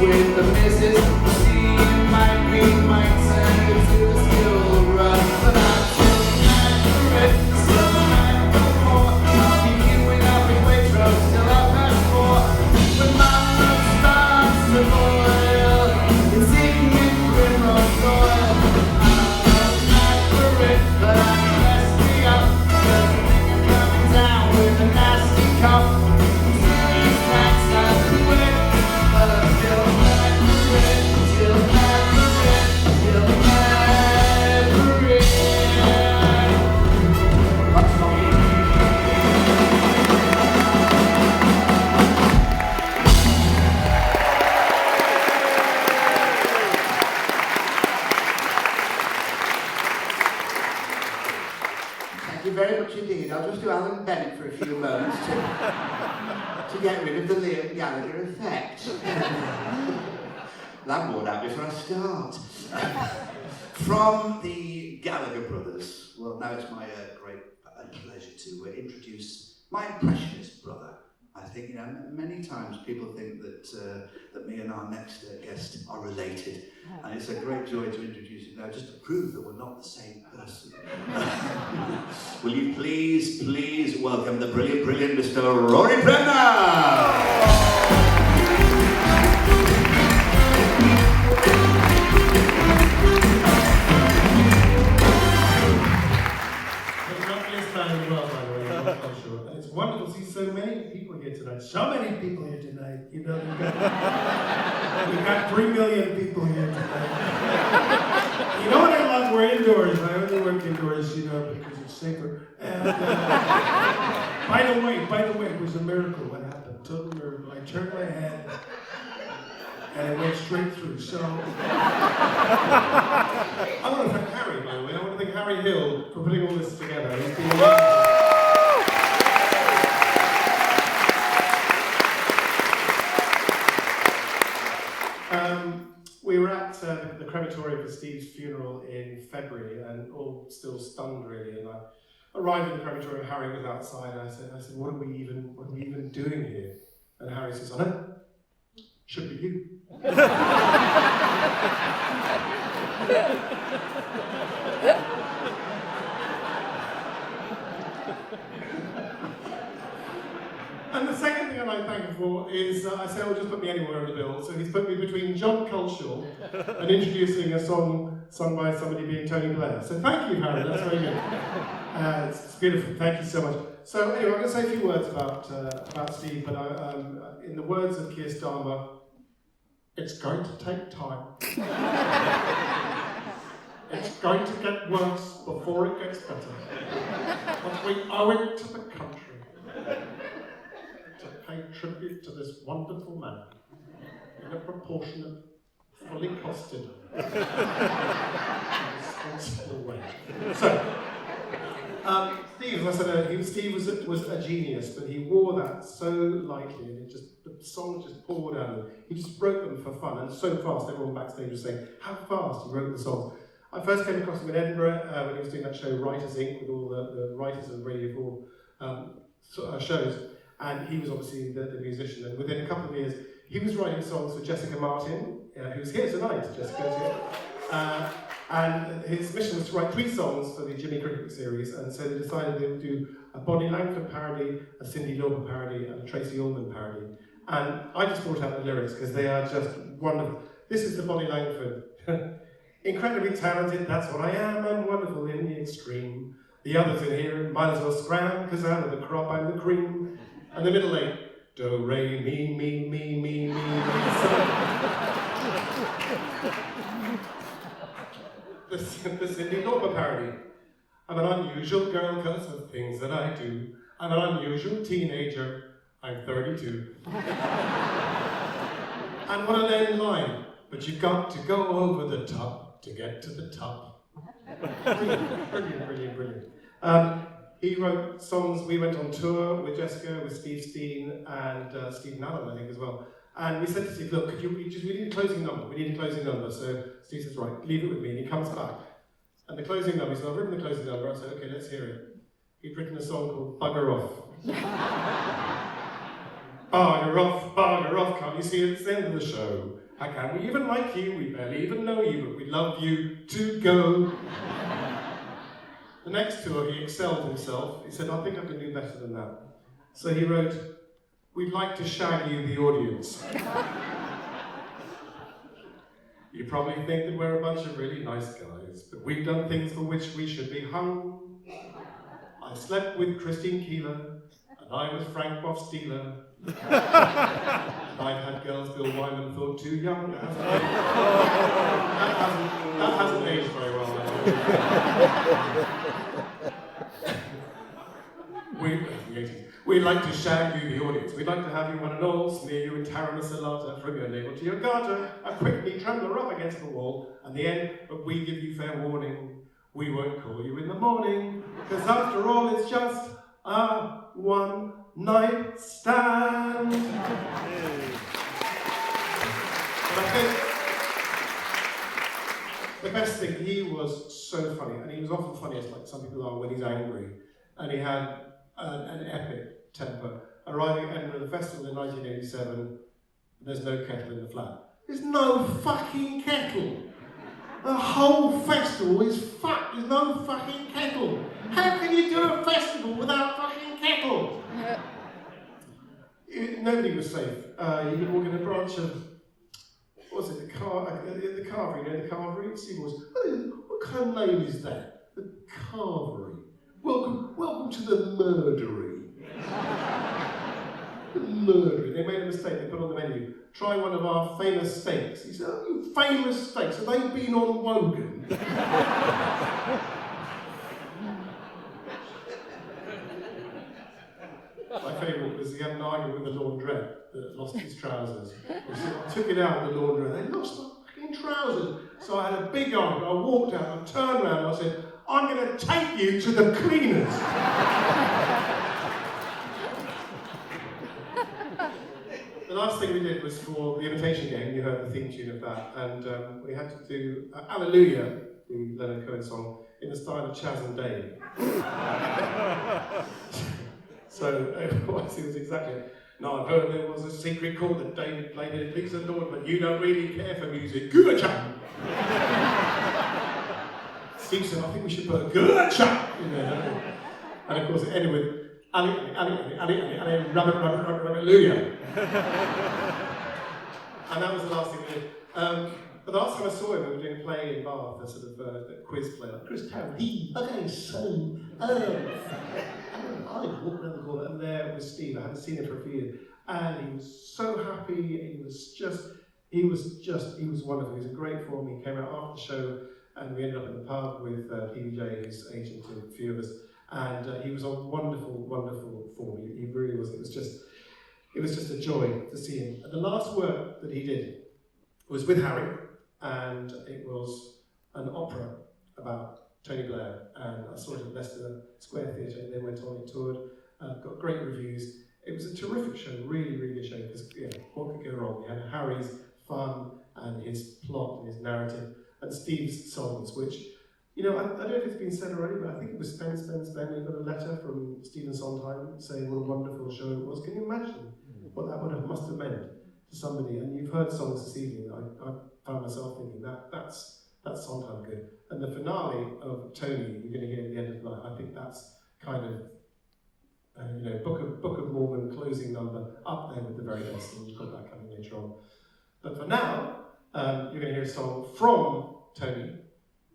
With the missus, see you might turn you to the skill run. But I'm still mad for it, still mad for more. I'll be here without me Waitrose till I pass four. When my blood starts to boil, it's ignorant primrose soil. I'm mad for it, but I messed me up. Cause I think I'm coming down with a nasty cough. These facts are quick, but I'm still mad for it, still mad for it, still mad for it. What's wrong? Thank you very much indeed. I'll just do Alan Bennett for a few moments to get rid of the Liam Gallagher effect. That wore out before I start. From the Gallagher brothers, well, now it's my great pleasure to introduce my impressionist brother. I think, you know, many times people think that me and our next guest are related, and it's a great joy to introduce him now, just to prove that we're not the same person. Will you please welcome the brilliant Mr. Rory Bremner! It's wonderful to see so many people here tonight. So many people here tonight. You know, we've got 3 million people here tonight. You know what I love? We're indoors. I only work indoors, you know, because it's safer. And by the way, it was a miracle what happened. Total miracle. I turned my head and it went straight through. So I want to thank Harry, by the way. I want to thank Harry Hill for putting all this together. He's been amazing. We were at the crematorium for Steve's funeral in February, and all still stunned really. And I arrived in the crematorium. Harry was outside. And I said, what are we even doing here? And Harry says, I know. Should be you. And the second thing I'd like to thank him for is, I said, oh, just put me anywhere on the bill. So he's put me between John Culshaw and introducing a song sung by somebody being Tony Blair. So thank you, Harry, that's very good. It's beautiful, thank you so much. So anyway, I'm going to say a few words about Steve, but in the words of Keir Starmer, it's going to take time. It's going to get worse before it gets better. But we owe it to the country to pay tribute to this wonderful man in a proportionate, fully costed, responsible way. So, Steve, as I said, Steve was a genius, but he wore that so lightly, and the songs just poured out of him. He just wrote them for fun, and so fast. Everyone backstage was saying how fast he wrote the songs. I first came across him in Edinburgh when he was doing that show Writers Inc. with all the writers of Radio 4 shows, and he was obviously the musician. And within a couple of years, he was writing songs for Jessica Martin, who's here tonight. Jessica's here. And his mission was to write 3 songs for the Jimmy Cricket series, and so they decided they would do a Bonnie Langford parody, a Cyndi Lauper parody, and a Tracy Ullman parody. And I just brought out the lyrics because they are just wonderful. This is the Bonnie Langford. Incredibly talented, that's what I am, I'm wonderful in the extreme. The others in here might as well scram, because out of the crop I'm the cream. And the middle 8, do, re, mi, mi, mi, mi, mi, the Cyndi Lauper parody. I'm an unusual girl because of things that I do. I'm an unusual teenager, I'm 32. And what a lame line, but you've got to go over the top to get to the top. Brilliant, brilliant, brilliant, brilliant. He wrote songs. We went on tour with Jessica, with Steve Steen, and Stephen Allen, I think, as well. And we said to Steve, look, we need a closing number. We need a closing number. So Steve says, right, leave it with me. And he comes back. And the closing number, he said, I've written the closing number. I said, okay, let's hear it. He'd written a song called Bugger Off. Bugger off, can't you see it's the end of the show? How can we even like you? We barely even know you, but we love you to go. The next tour, he excelled himself. He said, I think I can do better than that. So he wrote, we'd like to shag you, the audience. You probably think that we're a bunch of really nice guys, but we've done things for which we should be hung. I slept with Christine Keeler, and I was Frank Boff Steeler. I've had girls Bill Wyman thought too young. That hasn't aged very well. We'd like to shag you, the audience. We'd like to have you one and all, smear you in taramasalata from your navel to your garter, and quickly trundle up against the wall. And the end, but we give you fair warning. We won't call you in the morning, because after all, it's just a one-night stand. But I think the best thing, he was so funny, and he was often funniest, like some people are when he's angry. And he had an epic temper. Arriving at Edinburgh Festival in 1987, there's no kettle in the flat. There's no fucking kettle. The whole festival is fucked. There's no fucking kettle. How can you do a festival without fucking kettle? Nobody was safe. You could walk in a branch of, what was it, the Carvery, you know, the Carvery? Steve was, what kind of name is that? The Carvery. Welcome to the murdery. The murdery. They made a mistake. They put on the menu, try one of our famous steaks. He said, oh, you famous steaks? Have they been on Wogan? My favourite was he had an argument with a laundrette that lost his trousers. He said, I took it out of the laundrette. They lost my fucking trousers. So I had a big argument. I walked out and turned around and I said, I'm going to take you to the cleaners. The last thing we did was for the Imitation Game. You heard the theme tune of that, and we had to do Hallelujah, the Leonard Cohen song, in the style of Chaz and Dave. So it was exactly. Now I've heard there was a secret chord that David played in Please the Lord, but you don't really care for music. Good chap. Steve said, I think we should put a good chap in there. And of course it ended with hallelujah. And that was the last thing we did. But the last time I saw him, we were doing a play in Bath, a sort of a quiz play. Like, Chris Tarrant, okay, so, I walked around the corner, and there was Steve. I hadn't seen him for a few years. And he was so happy, he was wonderful. He was in great form. He came out after the show, and we ended up in the pub with PBJ, his agent, and a few of us, and he was on wonderful, wonderful form. He really was. It was just a joy to see him. And the last work that he did was with Harry, and it was an opera about Tony Blair, and I saw it at Leicester Square Theatre, and then went on and toured, got great reviews. It was a terrific show, really, really good show, because what could go wrong? We had Harry's fun and his plot and his narrative, and Steve's songs, which, I don't know if it's been said already, but I think it was Spen. We got a letter from Stephen Sondheim saying what a wonderful show it was. Can you imagine what that must have meant to somebody? And you've heard songs this evening. I found myself thinking that's Sondheim good. And the finale of Tony, you're going to hear at the end of the night. I think that's kind of Book of Mormon closing number up there with the very best, and you've got that coming later on. But for now, you're going to hear a song from Tony,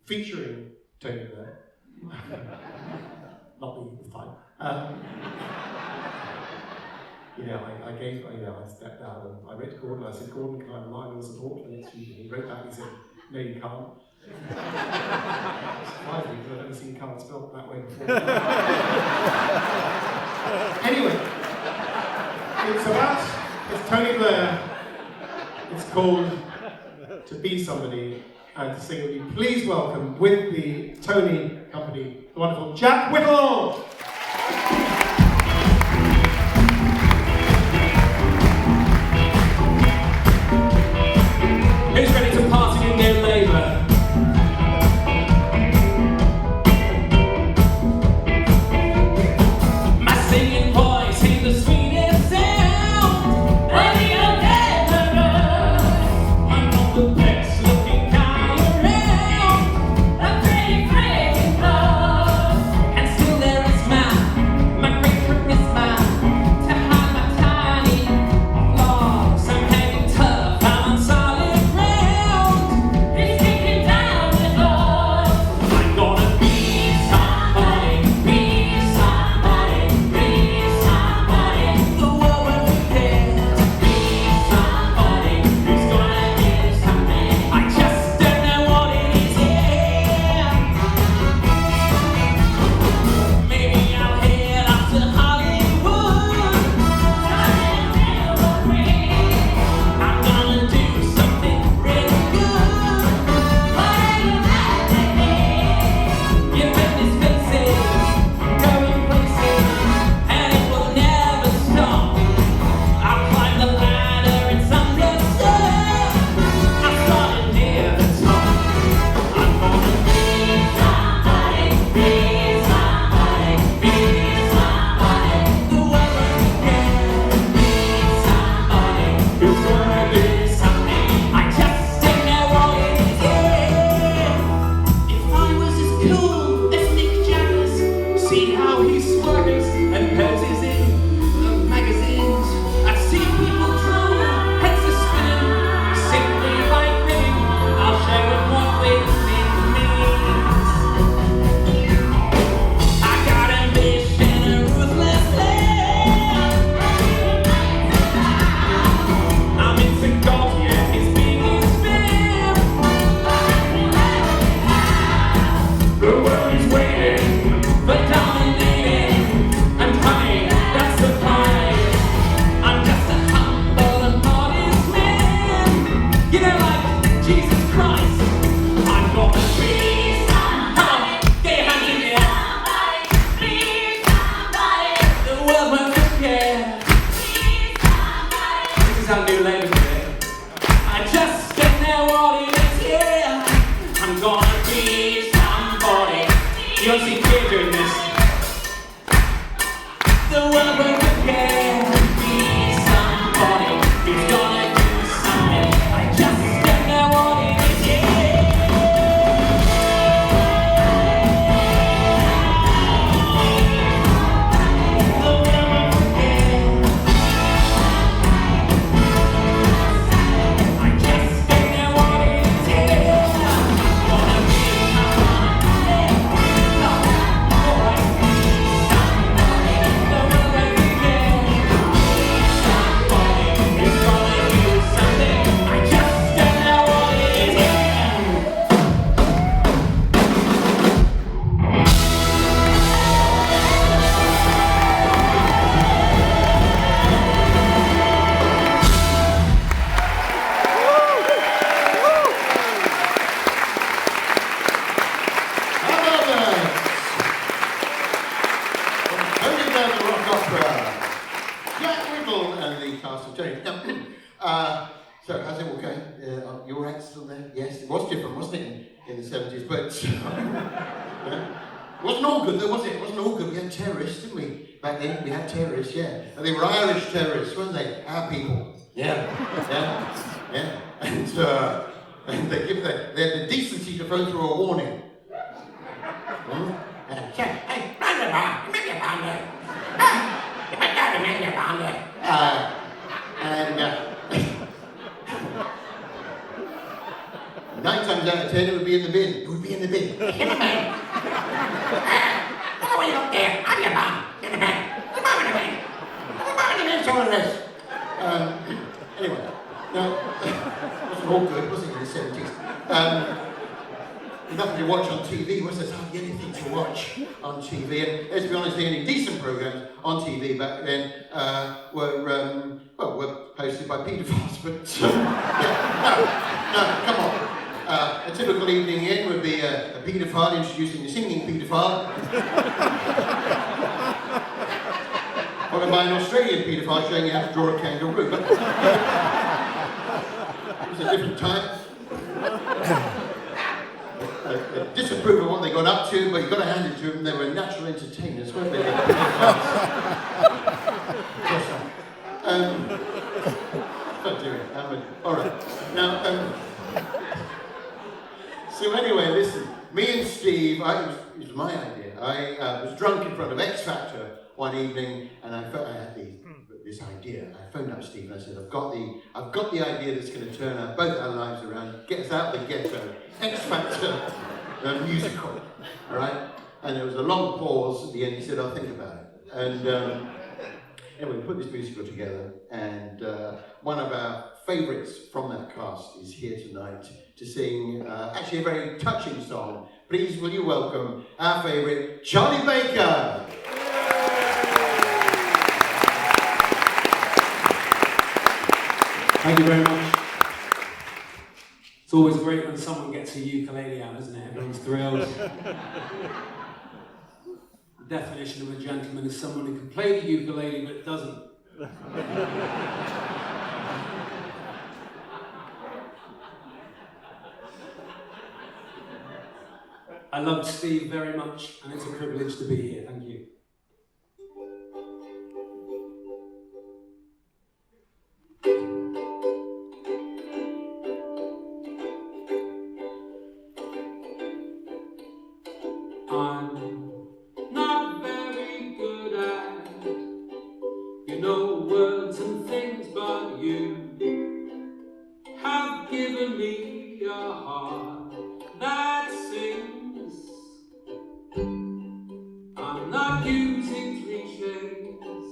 featuring Tony Blair. Not me this time. I stepped down and I wrote to Gordon. I said, Gordon, can I have line support for next week? And he wrote back and he said, no, you can't. Surprised me, because I've never seen can't spelled that way before. Anyway, it's Tony Blair. It's called To Be Somebody, and to sing with you, please welcome, with the Tony Company, the wonderful Jack Whittle! Who's ready to party in their labour? My singing voice is the sweetest sound that you'll ever know. I'm not the best looking guy around, a pretty love, and still there is Birmingham Rock Opera. Jack Whittle and the cast of Tony. So, how's it all going? Your act's still there? Yes, it was different, wasn't it, in the 70s, but it wasn't all good though, was it? It wasn't all good. We had terrorists, didn't we? Back then, we had terrorists, yeah. And they were Irish terrorists, weren't they? Our people. Yeah. And they had the decency to throw through a warning. Nine times out of 10, it would be in the bin. It would be in the bin. In the bin. Oh, you up there? I'm your mom. In the bin. The mom in the bin. The mom in the bin. Some of this. Anyway, no, it wasn't all good, was it, in the 70s? Nothing to watch on TV, was there? Hardly anything to watch on TV. And let's be honest, the only decent programs on TV back then were hosted by paedophiles. But no, come on. A typical evening in would be a paedophile introducing the singing paedophile, followed by an Australian paedophile showing you how to draw a kangaroo. But it was a different time. Disapprove of what they got up to, but you've got to hand it to them. They were natural entertainers, weren't they? All right. Now, so anyway, listen. Me and Steve, it was my idea. I was drunk in front of X Factor one evening, and I felt I had this idea. I phoned up Steve and I said, I've got the idea that's going to turn both our lives around, get us out of the ghetto. X Factor musical, all right? And there was a long pause at the end. He said, I'll think about it. And anyway, we put this musical together, and one of our favourites from that cast is here tonight to sing actually a very touching song. Please will you welcome our favourite, Charlie Baker. Thank you very much. It's always great when someone gets a ukulele out, isn't it? Everyone's thrilled. The definition of a gentleman is someone who can play the ukulele but doesn't. I love Steve very much, and it's a privilege to be here. Thank you. Words and things, but you have given me a heart that sings. I'm not using cliches,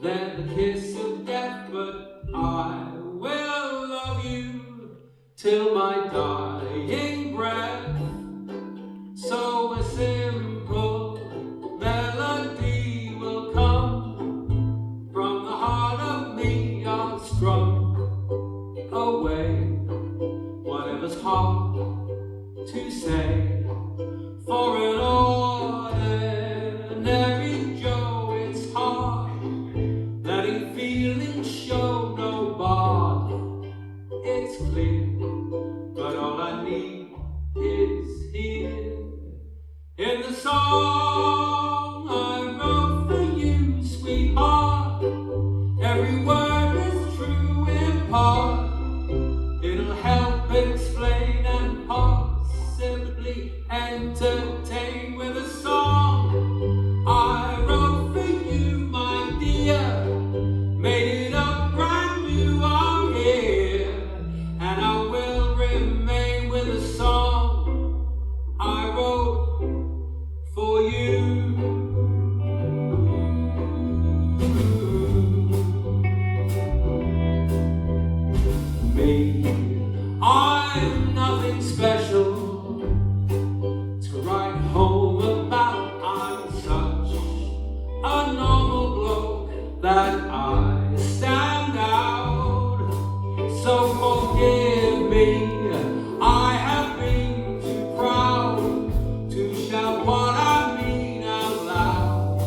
they're the kiss of death, but I will love you till my dying breath. So a simple melody will come from the heart of me. I'll strum away whatever's hard to say. For an ordinary Joe, it's hard letting feelings show. No bard, it's clear, but all I need is here in the song I wrote for you, sweetheart. Every word is true in part. It'll help explain and possibly entertain with a song I wrote for you, my dear. Made it up brand new, I'm here, and I will remain with a song I wrote for you. I'm nothing special to write home about. I'm such a normal bloke that I stand out. So forgive me, I have been too proud to shout what I mean out loud.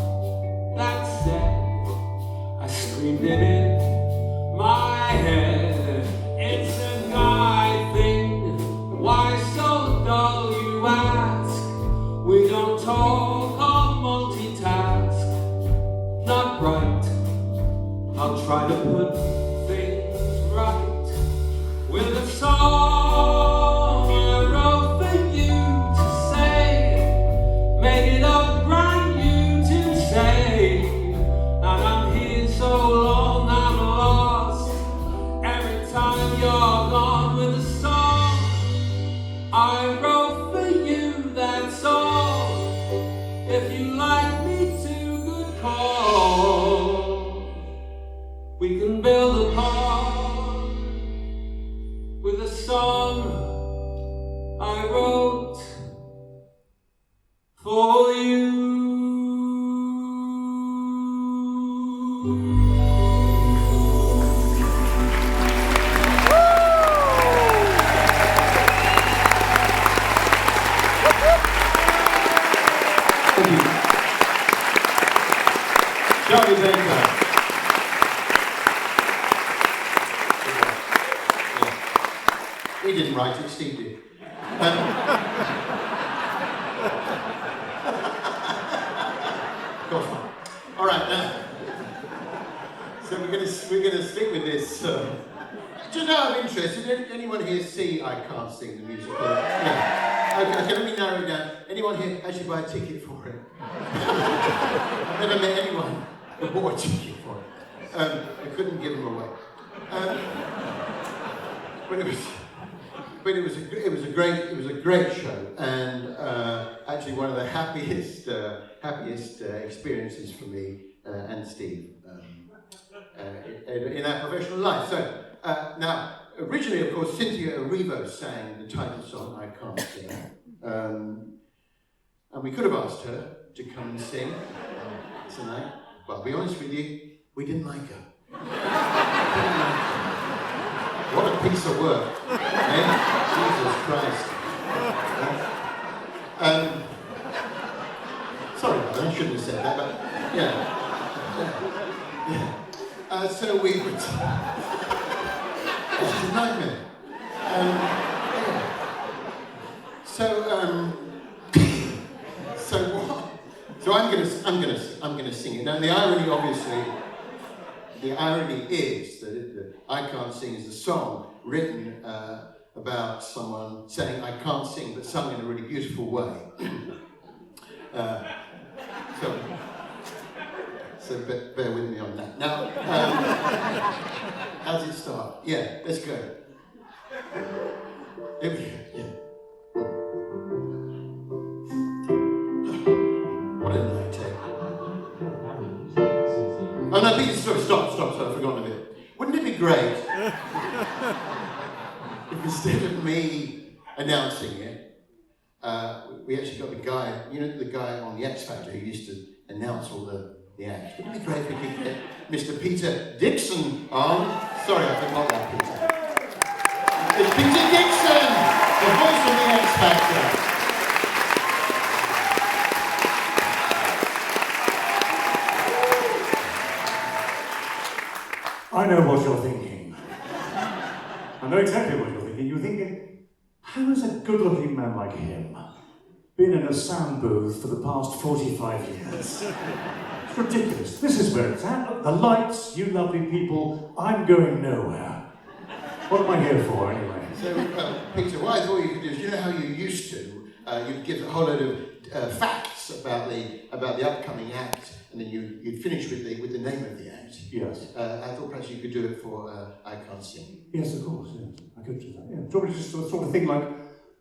Charlie Baker. He didn't write it, Steve did. Of course not. All right, now. So we're going to stick with this. Just out of interest, did anyone here see I Can't Sing the musical? Yeah. Okay, let me narrow it down. Anyone here actually buy a ticket for it? I've never met anyone who bought a ticket for it. I couldn't give them away. But it was a great show, and actually one of the happiest experiences for me and Steve in our professional life. So now, originally, of course, Cynthia Erivo sang the title song "I Can't Sing," and we could have asked her to come and sing tonight. But I'll be honest with you, we didn't like her. What a piece of work, eh? Jesus Christ. Sorry, I shouldn't have said that, but yeah. So we would. This is a nightmare. So what? So I'm gonna sing it. Now the irony is that I Can't Sing is a song written about someone saying I can't sing, but sung in a really beautiful way. So bear with me on that. Now, how does it start? Yeah, let's go. Here we go. Yeah. What a night take. Oh no, please stop, I've forgotten a bit. Wouldn't it be great if instead of me announcing it, we actually got the guy, the guy on the X Factor who used to announce all the acts. Wouldn't it be great if we could get Mr. Peter Dixon on? Sorry, I forgot that, Peter. It's Peter Dixon, the voice of the X Factor. I know what you're thinking. I know exactly what you're thinking. You're thinking, how has a good-looking man like him been in a sound booth for the past 45 years? It's ridiculous. This is where it's at. Look, the lights, you lovely people. I'm going nowhere. What am I here for, anyway? So, Peter, what I thought you could do is, you know how you used to, you'd give a whole load of facts about the upcoming act, and then you'd finish with the name of the act. Yes. I thought perhaps you could do it for I Can't Sing. Yes, of course. Yes. I could do that. Yeah. Probably just sort of thing like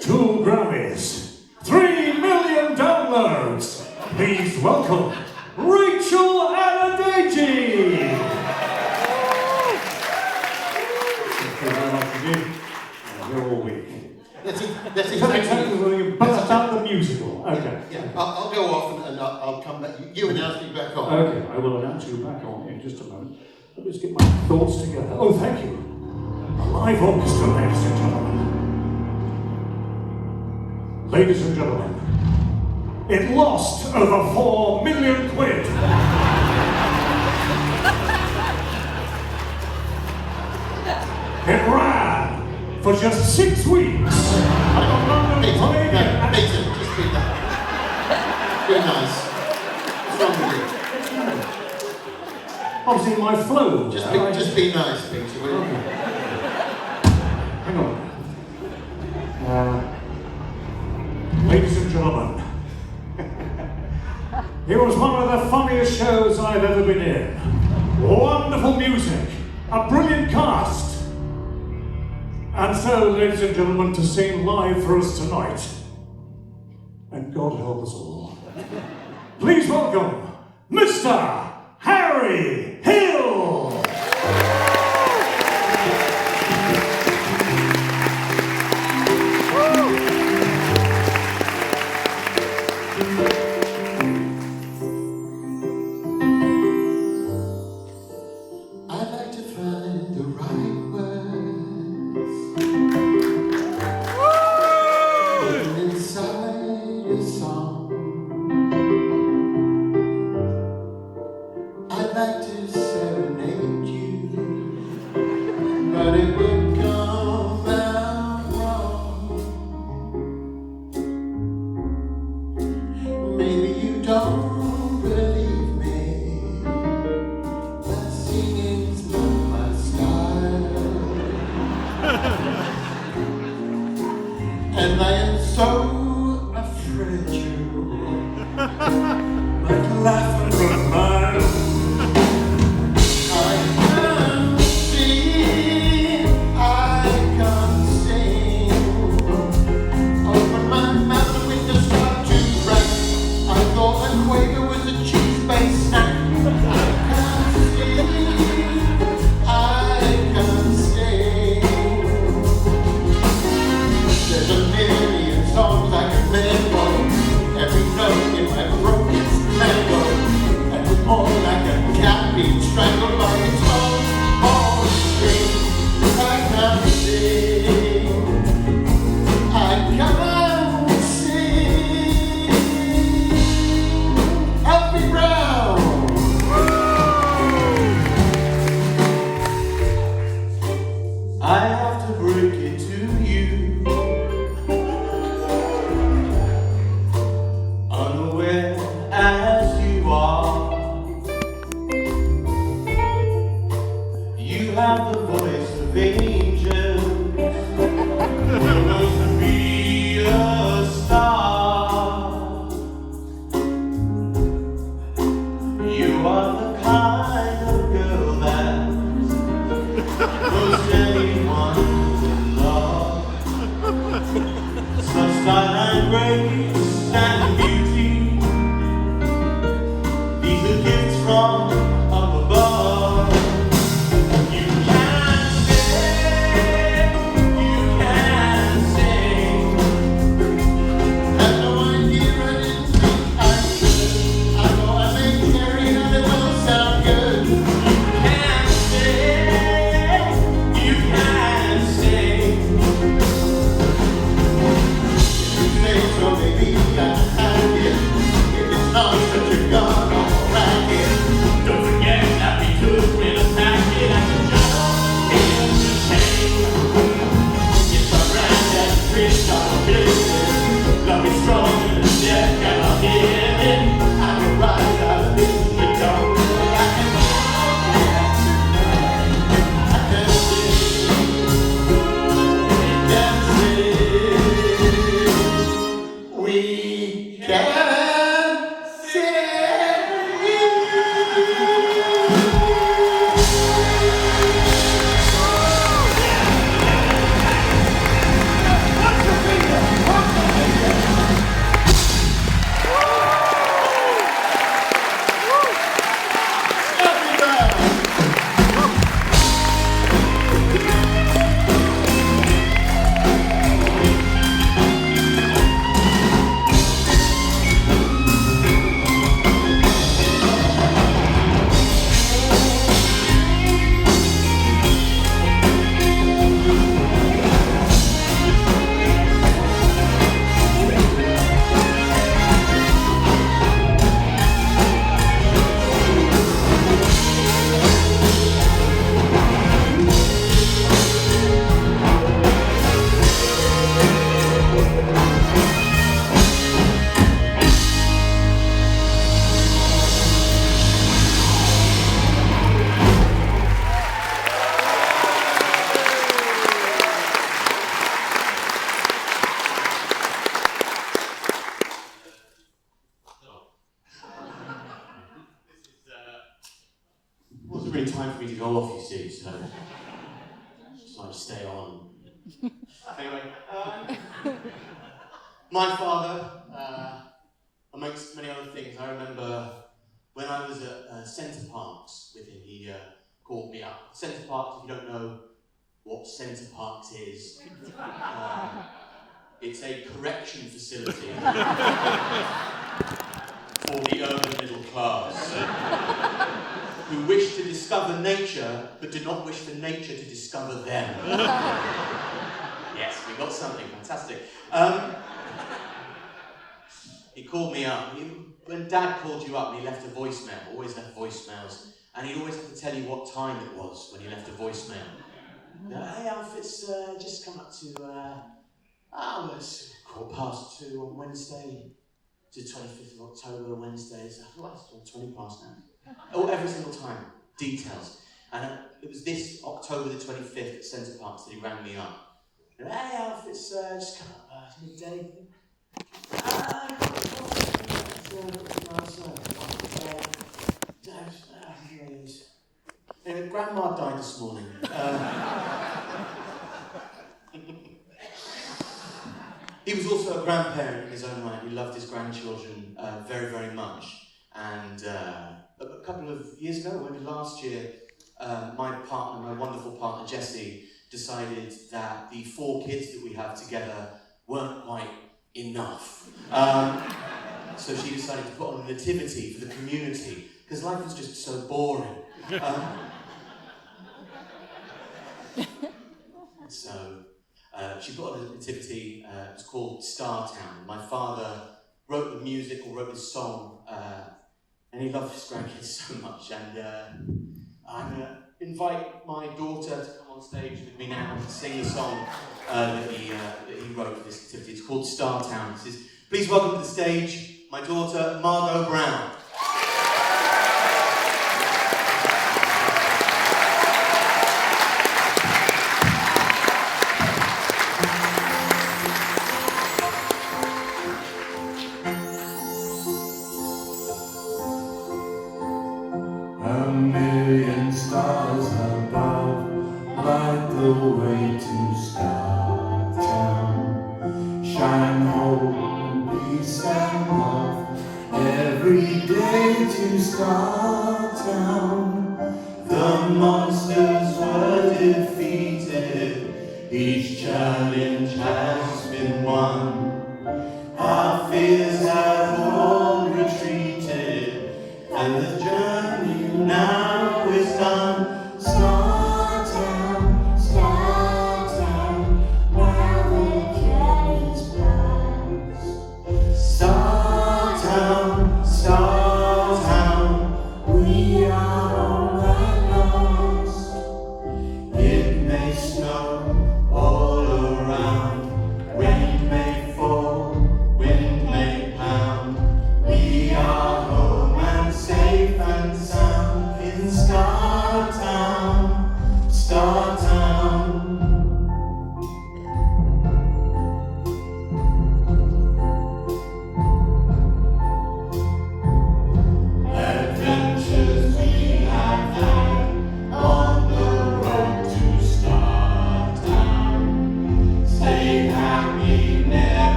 2 Grammys, 3 million downloads. Please welcome Rachel Anadeji. Thank you very much indeed. We're all weak. That's exactly about the musical. Okay. Yeah. I'll go off and I'll come back. You announce me back on. Okay, I will announce you back on in just a moment. Let me just get my thoughts together. Oh, thank you. A live orchestra, ladies and gentlemen. Ladies and gentlemen, it lost over 4 million quid. It ran for just 6 weeks. Peter, just be that. Be nice. What's wrong with you? Obviously, my flow. Just be nice, Peter. Will you? Hang on. Ladies and gentlemen, it was one of the funniest shows I've ever been in. Wonderful music, a brilliant cast. And so, ladies and gentlemen, to sing live for us tonight, and God help us all, please welcome Mr. Harry Hill! like to serenade you, but it would come out wrong. Maybe you don't believe me, but singing's not my style. And I am so afraid you might laugh for a mile. I can't see, I can't sing. Open my mouth, the windows start to crack. I thought a Quaker was a cheese-based snack. I can't see, I can't sing. There's a million songs I can remember. Every note in my throat is mango, and it's more like a cat being strangled by its own string. I can't sing, I can't sing. Happy Brown. I have to break it to you, unaware as you are. You have the voice of angels. You're going to be a star. You are the kind of girl that most anyone would love. Such style and grace and beauty, these are gifts from up above. You can sing, you can sing. Had no idea I didn't think I could. I thought I made Terry and it don't sound good. You can sing, you can sing. Say so, baby, I have it. If it's not such a gun or racket, don't forget that we could win a packet. I can just feel the pain. Yes, I ran that bridge, I'm business. Love is strong and the death cannot hit it. I can rise out of this window. I can we can wasn't really time for me to go off, you see, so just like to stay on. Anyway, my father, amongst many other things, I remember when I was at Centre Parks with him, he called me up. Centre Parks, if you don't know what Centre Parks is, it's a correction facility for the urban middle class who wish to discover nature but do not wish for nature to discover them. Yes, we got something fantastic. He called me up. When Dad called you up, he left a voicemail. Always left voicemails. and he'd always have to tell you what time it was when he left a voicemail. Hey Alf, it's just come up to, well, it's 2:15 on Wednesday, to 25th of October, Wednesday, so well, it's 20 past now. Oh, every single time, details. And it was this October the 25th at Centre Parks that he rang me up. Hey Alf, it's just come up, midday. Anyway, Grandma died this morning. He was also a grandparent in his own right. He loved his grandchildren very, very much. And a couple of years ago, maybe last year, my wonderful partner Jessie, decided that the 4 kids that we have together weren't quite enough. So she decided to put on a nativity for the community, because life was just so boring. So she put on a nativity, it was called Star Town. My father wrote the music, or wrote the song, and he loved his grandkids so much. And I'm going to invite my daughter to come on stage with me now and sing the song that he wrote for this nativity. It's called Star Town. It says, please welcome to the stage my daughter, Margot Brown. A million stars above light the way to Star Town. Shine hope and peace and love every day to Star Town. The monsters were defeated, each challenge has been won. Our fears have all retreated, and the journey now is done. Star Town, now the curtains close. Star Town, we are all lost. It may snow all around, rain may fall, wind may pound. We are home and safe and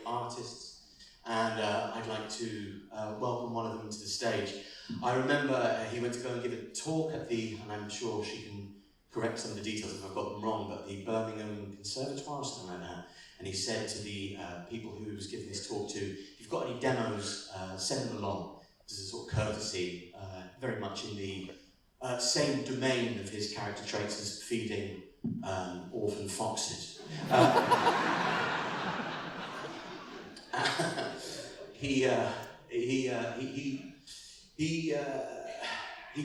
artists, and I'd like to welcome one of them to the stage. I remember he went to go and give a talk at the, and I'm sure she can correct some of the details if I've got them wrong, but the Birmingham Conservatoire or something like that. And he said to the people who he was giving this talk to, if you've got any demos, send them along. This is a sort of courtesy, very much in the same domain of his character traits as feeding orphan foxes. He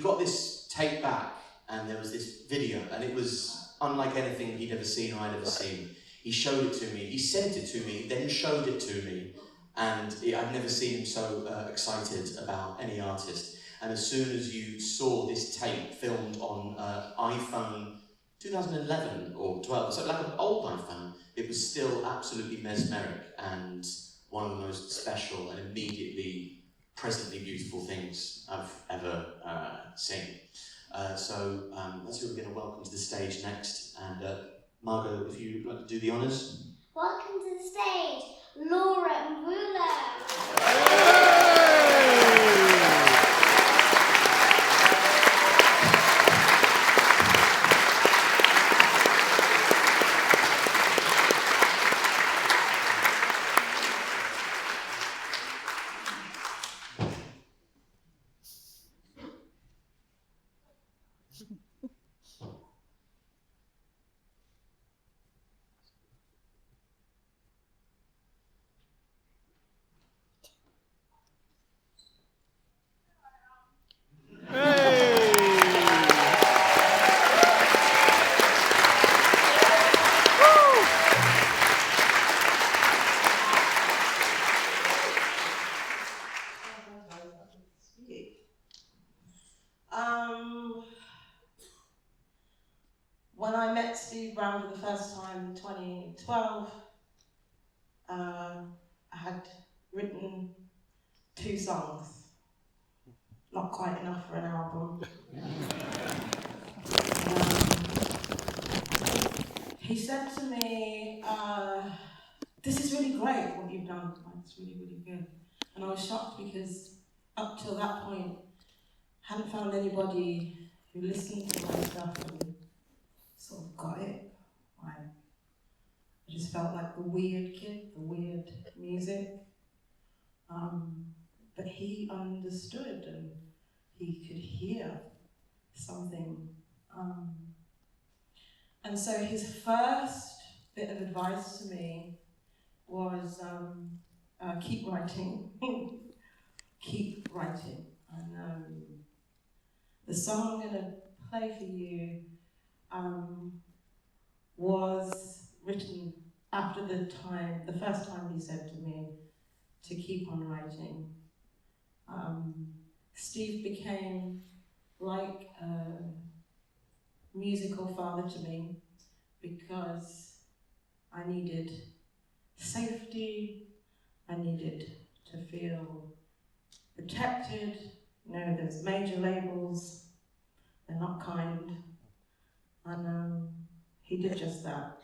got this tape back, and there was this video, and it was unlike anything he'd ever seen or I'd ever seen. He showed it to me, he sent it to me, then showed it to me, and I've never seen him so excited about any artist. And as soon as you saw this tape filmed on iPhone 2011 or 12, so like an old iPhone, it was still absolutely mesmeric and one of the most special and immediately presently beautiful things I've ever seen. So that's who we're going to welcome to the stage next. And Margot, if you'd like to do the honours. Welcome to the stage, Laura Mbula. When I met Steve Brown for the first time in 2012, I had written 2 songs. Not quite enough for an album. He said to me, this is really great what you've done. It's really, really good. And I was shocked because up till that point, I hadn't found anybody who listened to my stuff and sort of got it. I just felt like the weird kid, the weird music. But he understood and he could hear something. And so his first bit of advice to me was keep writing. Keep writing. And the song I'm going to play for you was written after the first time he said to me to keep on writing. Steve became like a musical father to me because I needed safety, I needed to feel protected. You know, there's major labels, they're not kind. And he did just that.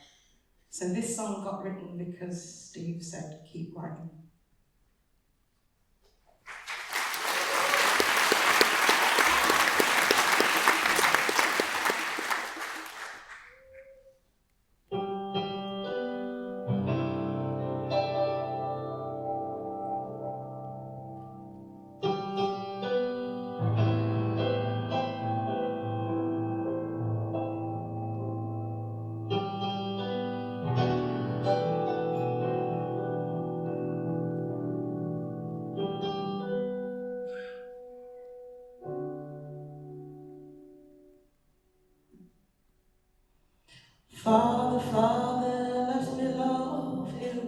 So this song got written because Steve said, keep writing. Father, Father, let me love you.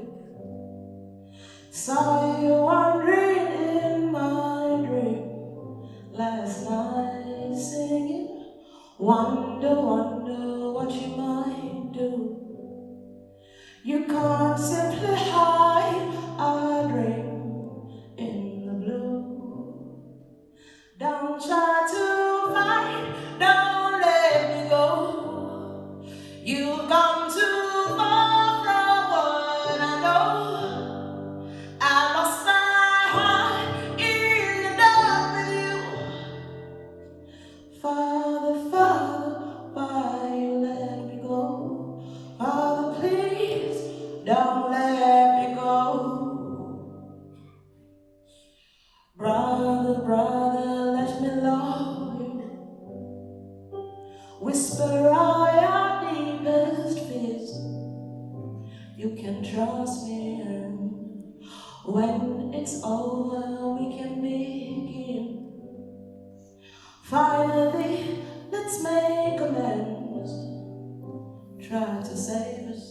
Saw you wandering in my dream last night, singing, wonder, wonder what you might do. You can't simply hide our dream in the blue. Don't try to fight, don't let me go. You've gone too far from what I know. When it's over, we can begin. Finally, let's make amends. Try to save us.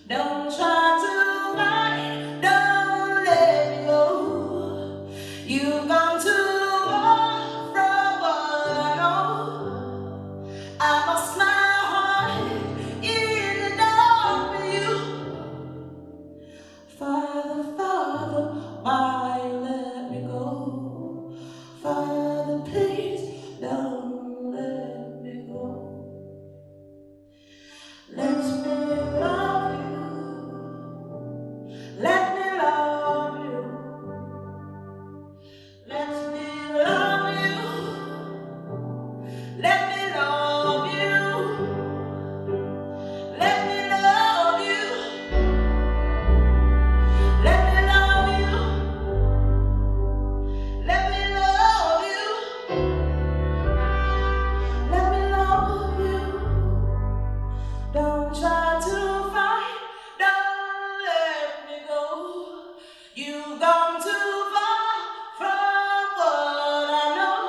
Don't try to fight, don't let me go. You've gone too far from what I know. I lost my heart in the dark with you. Father, Father, why you let me go? Father, please don't let me go. Let me love you. Let me love you. Let me love you. Let me love you. Let me love you. Let me love you. Let me love you. Let me love you. Don't try to fight, don't let me go. You've gone too far from what I know.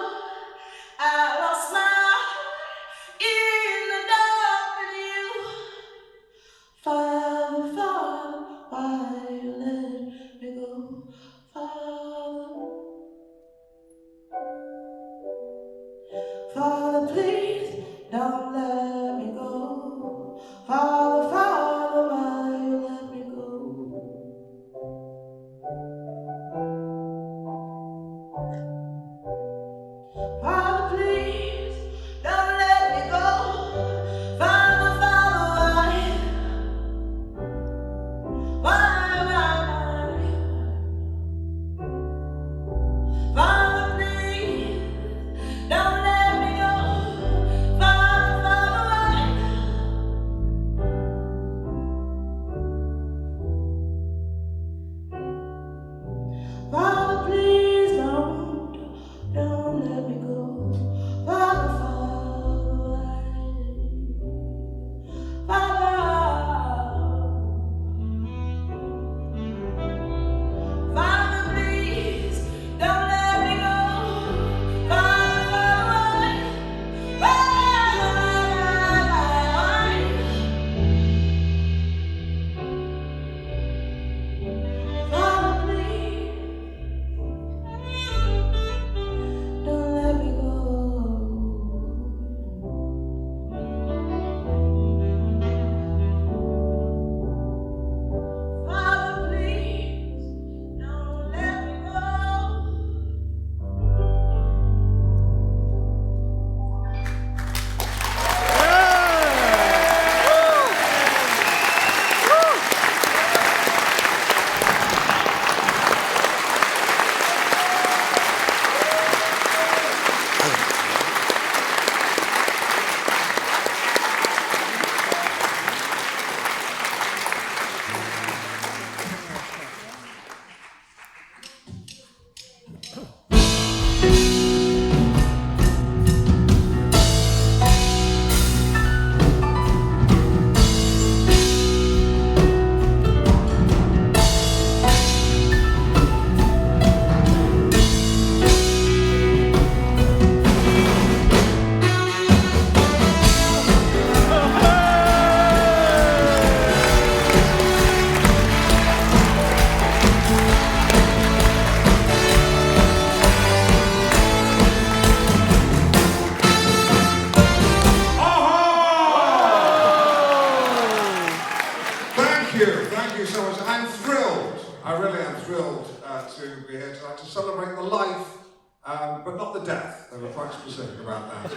I lost my heart in the dark with you. Father, Father, why you let me go? Father, Father, please don't let me go. Father, Father, why you let me go? Father, please don't let me go. Father, Father, why? Father, please don't let me go. Father, Father, Father, please don't let me go. Father, Father, Father, please don't let me go. Father, Father, please don't let me go. Father, please don't let me go. Thank you so much. I'm thrilled. I really am thrilled to be here tonight to celebrate the life, but not the death. They were quite specific about that.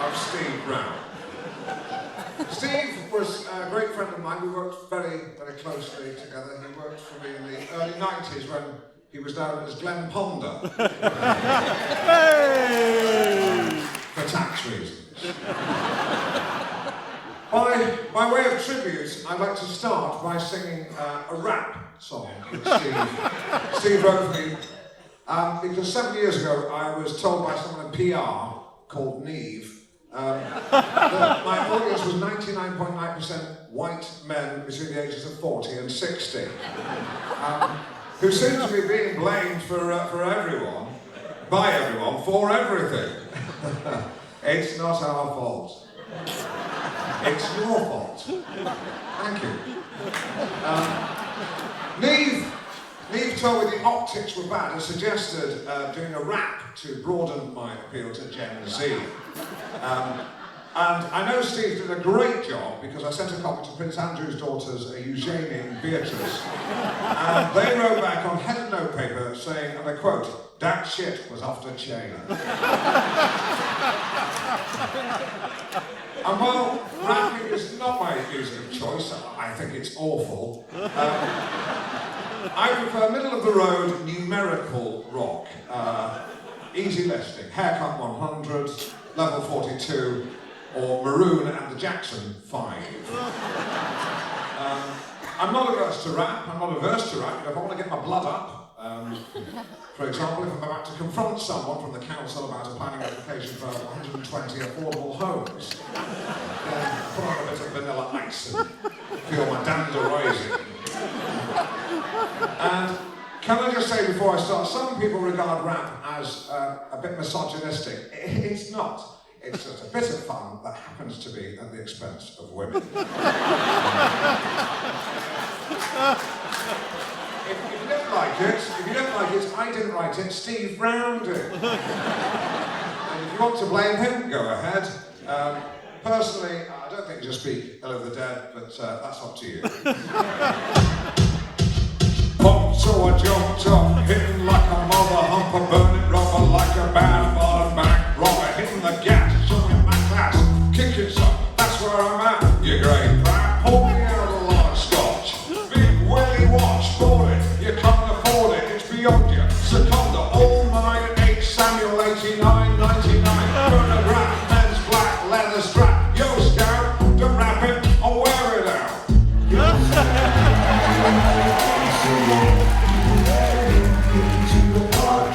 Of Steve Brown. Steve was a great friend of mine. We worked very, very closely together. He worked for me in the early 90s when he was known as Glenn Ponder. For tax reasons. By way of tribute, I'd like to start by singing a rap song that Steve wrote for me. Because 7 years ago, I was told by someone in PR called Neve My audience was 99.9% white men between the ages of 40 and 60, who seem to be being blamed for everyone, by everyone, for everything. It's not our fault. It's your fault. Thank you. Neve told me the optics were bad and suggested doing a rap to broaden my appeal to Gen Z. And I know Steve did a great job because I sent a copy to Prince Andrew's daughters, Eugenie and Beatrice. And they wrote back on headed notepaper saying, and I quote, "That shit was off the chain." And while rapping is not my music of choice, I think it's awful. I prefer middle-of-the-road numerical rock. Easy listening, Haircut 100, Level 42, or Maroon and the Jackson 5. I'm not averse to rap, but if I want to get my blood up, for example, if I'm about to confront someone from the council about a planning application for 120 affordable homes, then put on a bit of Vanilla Ice and feel my dander rising. And can I just say before I start, some people regard rap as a bit misogynistic. It's not. It's just a bit of fun that happens to be at the expense of women. If you don't like it, I didn't write it, Steve Brown did. And if you want to blame him, go ahead. Personally, I don't think you should speak ill of the dead, but that's up to you. So I jumped up, hitting like a mother humper, burning rubber like a bad bottom back robber, hitting the gas, showing my class, kicking some, that's where I'm at, you great brat. Pull me out of the large scotch, big Willie watch, bought it, you can't afford it, it's beyond you. Secunda, all 9, 8, Samuel 89, 99, burn a rap, men's black leather strap, yo scout, don't wrap it, I'll wear it out.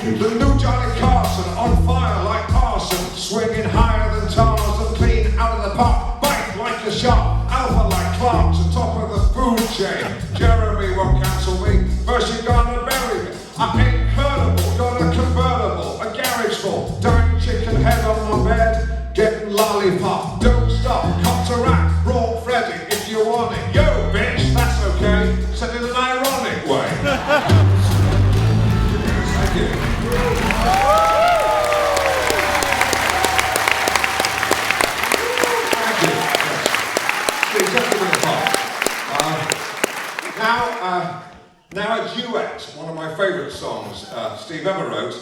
The new Johnny Carson, on fire like arson, swinging higher than Tarzan, clean out of the pot, bite like a shark, alpha like Clark's, on top of the food chain. Jeremy won't cancel me, first you gonna bury me. I ain't hurtable, got a convertible, a garage full, dying chicken head on my bed, getting lollipop. Don't stop, cop to rap, raw Freddy if you want it. Yo bitch, that's okay, said in an ironic way. Thank you. Now a duet, one of my favourite songs Steve ever wrote,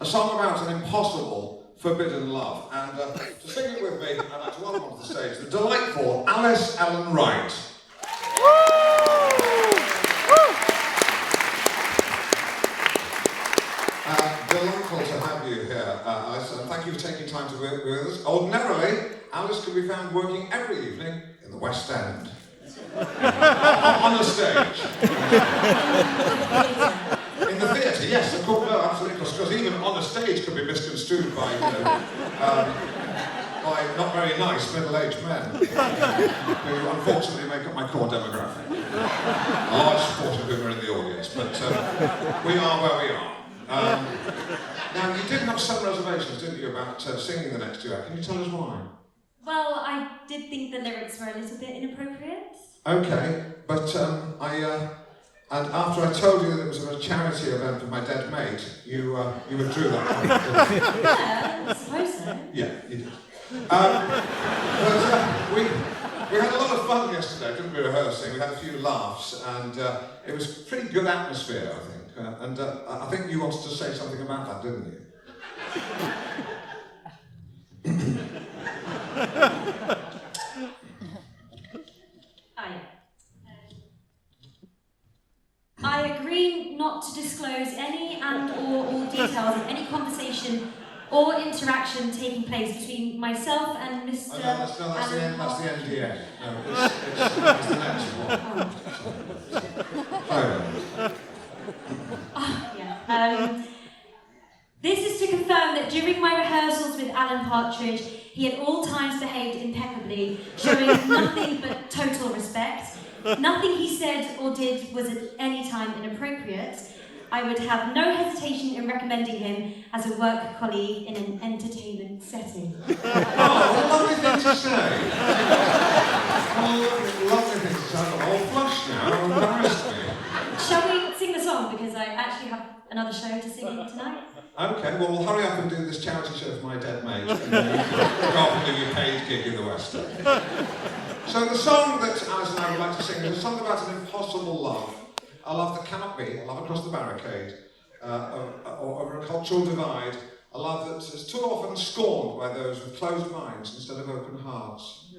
a song about an impossible, forbidden love. And to sing it with me, I'd like to welcome onto the stage the delightful Alice Ellen Wright. Delightful to have you here, Alice, and thank you for taking time to be with us. Ordinarily, Alice can be found working every evening in the West End. On the stage. In the theatre, yes, of course, no, absolutely, because even on a stage can be misconstrued by, by not very nice middle-aged men, who unfortunately make up my core demographic. A large proportion of whom are in the audience, but we are where we are. Now, you did have some reservations, didn't you, about singing the next duet? Can you tell us why? Well, I did think the lyrics were a little bit inappropriate. Okay, but and after I told you that it was a charity event for my dead mate, you withdrew that. Yeah, I suppose so. Yeah, you did. We had a lot of fun yesterday, didn't we, rehearsing? We had a few laughs, and it was a pretty good atmosphere, I think. And I think you wanted to say something about that, didn't you? I agree not to disclose any and or all details of any conversation or interaction taking place between myself and Mr. Oh, no, that's the NDA. No, it's the next one. This is to confirm that during my rehearsals with Alan Partridge, He at all times behaved impeccably, showing nothing but total respect. Nothing he said or did was at any time inappropriate. I would have no hesitation in recommending him as a work colleague in an entertainment setting. Oh, what a lovely thing to say. Oh, lovely thing to say. I'm all flushed now. I'm embarrassed me. Shall we sing the song? Because I actually have another show to sing in tonight. Okay, well, we'll hurry up and do this charity show for my dead mate, and then you can go off and do your paid gig in the West End. So the song that Alice and I would like to sing is a song about an impossible love. A love that cannot be, a love across the barricade, over a cultural divide, a love that is too often scorned by those with closed minds instead of open hearts.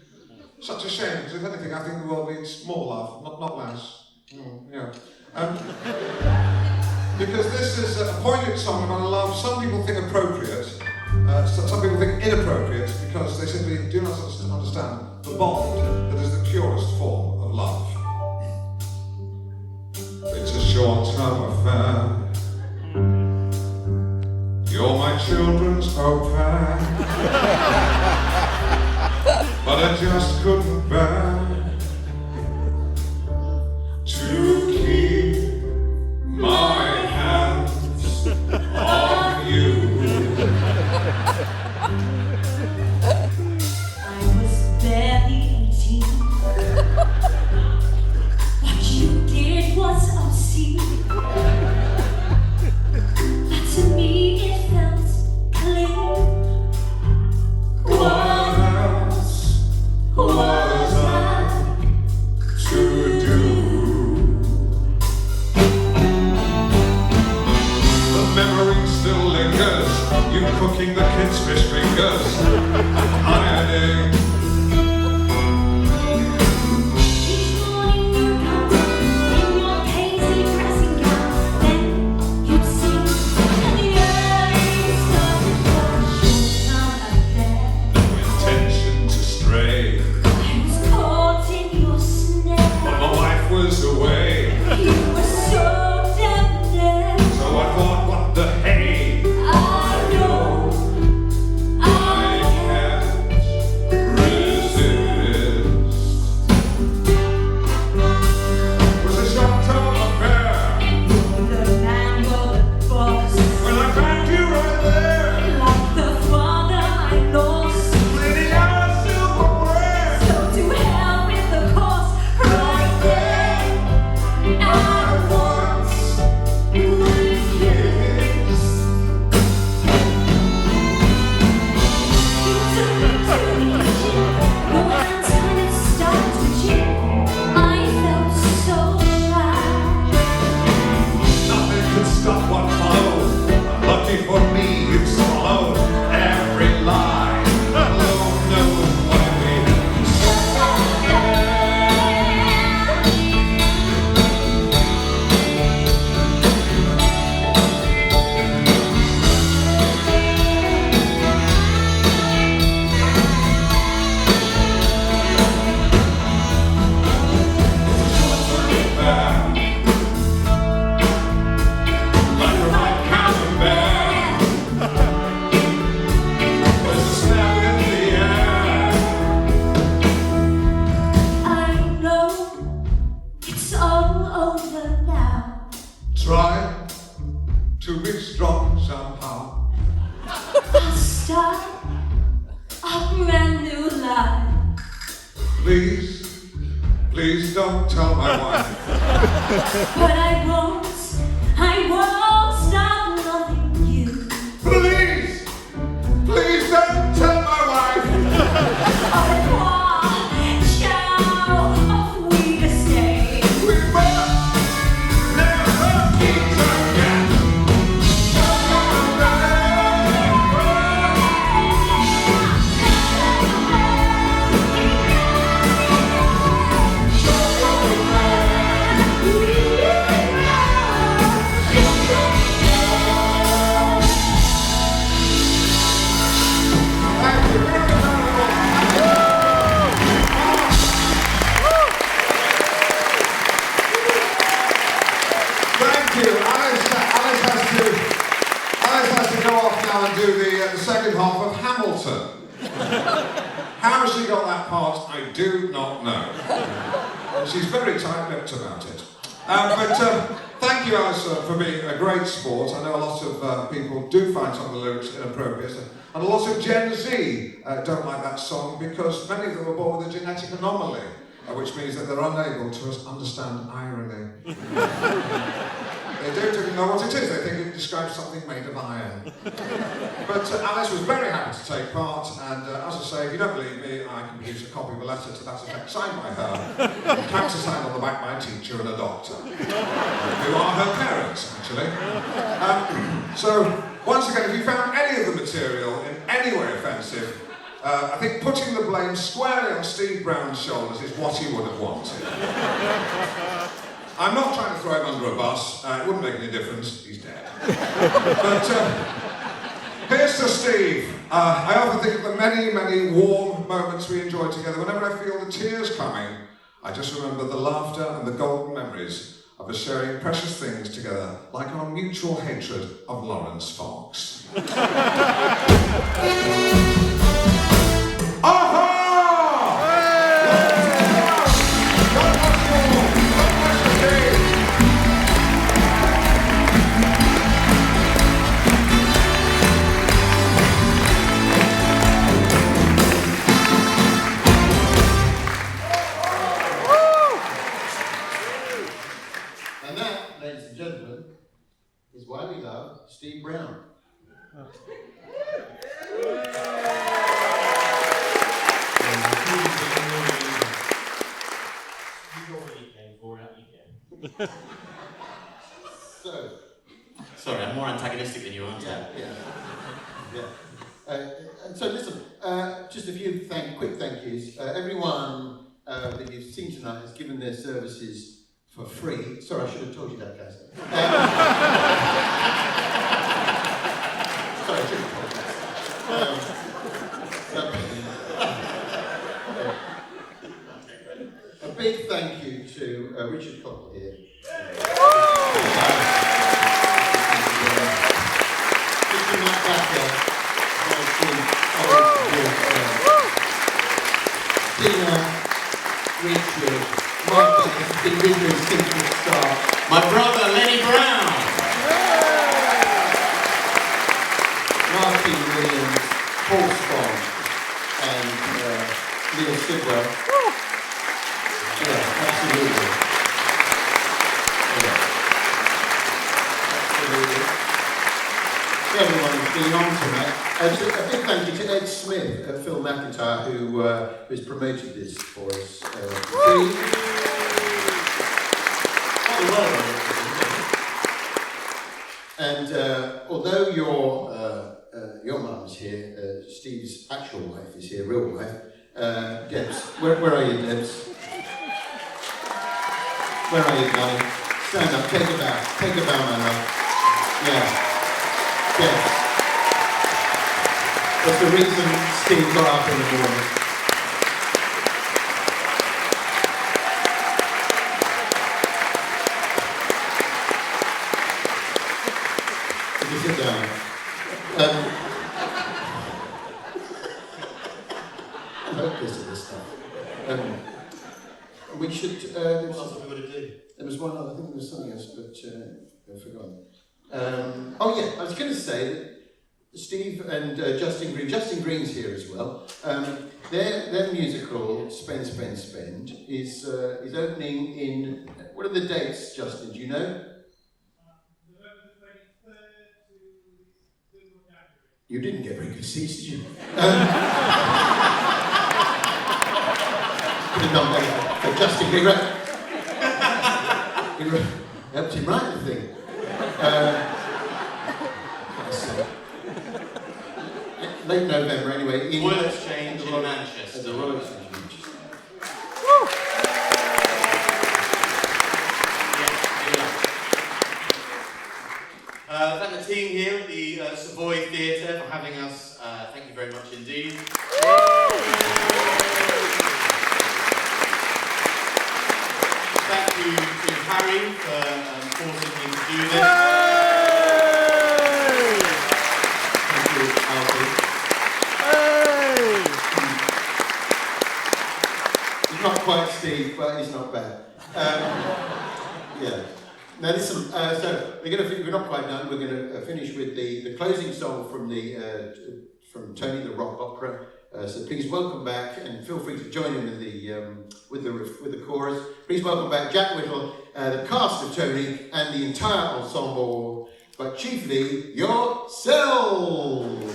Such a shame, because if anything, I think the world needs more love, not less. Yeah. Because this is a poignant song about a love some people think appropriate, some people think inappropriate, because they simply do not understand the bond that is the purest form of love. It's a short-term affair. You're my children's au pair. But I just couldn't bear to keep my hands on you. I was barely 18. What you did was obscene. But to me it felt clean. What else was I to do? The memory still lingers, you cooking the kids' fish fingers, ironing. Each morning you come in your paisley dressing gown, then you'd sing, and the early started short-term affair. No intention to stray, I was caught in your snare. but my wife was away. You were so debonair. So I thought, what the hey? I know I can't Resist. Was a short-term affair. the man or the boss. When I found you right there, Like the father I lost. bleeding out of silverware. So to hell with the cost right there. I once would kiss. You took me to the kitchen, but when I turned it started twitching, I felt so shy. Nothing could stop what followed. Lucky for me, you swallowed every lie. Alone knows why we like a right camembert. There's a snap in the air. I know it's all over now. Try to be strong somehow. I'll start a brand new life. Please, please don't tell my wife. But I won't stop loving you. Please, please don't tell my wife. Au revoir, ciao, off we to stay. We must never meet again. Thank you. Alice has to go off now and do the second half of Hamilton. How she got that part, I do not know. She's very tight-lipped about it. Thank you, Alistair, for being a great sport. I know a lot of people do find some of the lyrics inappropriate, and a lot of Gen Z don't like that song because many of them were born with a genetic anomaly, which means that they're unable to understand irony. They don't even know what it is. They think it describes something made of iron. But Alice was very happy to take part, and as I say, if you don't believe me, I can produce a copy of a letter to that effect signed by her, and countersigned on the back by a teacher and a doctor, who are her parents, actually. So, once again, if you found any of the material in any way offensive, I think putting the blame squarely on Steve Brown's shoulders is what he would have wanted. I'm not trying to throw him under a bus, it wouldn't make any difference, he's dead. But here's to Steve. I often think of the many, many warm moments we enjoyed together. Whenever I feel the tears coming, I just remember the laughter and the golden memories of us sharing precious things together, like our mutual hatred of Lawrence Fox. And that, ladies and gentlemen, is why we love Steve Brown. Sorry, I'm more antagonistic than you, aren't I? And so listen, just a few quick thank yous. Everyone that you've seen tonight has given their services for free. Sorry, I should have told you that, guys. Sorry, I should have told you. A big thank you to Richard Cottle here. Richard, Mike has been with me since the start. My brother, Lenny Brown. Martin Williams, Paul Spong, and Neil Sidwell. Yeah, absolutely. Everyone who's been on tonight. A big thank you to Ed Smith and Phil McIntyre who has promoted this for us. And although your mum's here, Steve's actual wife is here, real wife. Debs, where are you, Debs? Where are you, darling? Stand up, take a bow, my love. Yeah. Yes. That's the reason Steve got up in the morning. If you sit down. I'm hopeless at this stuff. We should. What else are we going to do? There was one other. I think there was something else, but I've forgotten. Oh yeah, I was going to say that Steve and Justin Green's here as well. Their musical Spend, Spend, Spend is opening in. What are the dates, Justin? Do you know? You didn't get very good seats, did you? Could have done better for Justin Green. You helped him write the thing. Late November, anyway. Royal Exchange in Manchester. At the Royal Exchange in Manchester. Thank the team here at the Savoy Theatre for having us. Thank you very much indeed. Thank you to Harry for forcing me to do this. Thank you, Alfie. is not bad. Yeah. Now listen, so we're not quite done. We're going to finish with the closing song from from Tony the Rock Opera. So please welcome back, and feel free to join in with the chorus. Please welcome back Jack Whittle, the cast of Tony, and the entire ensemble, but chiefly yourselves.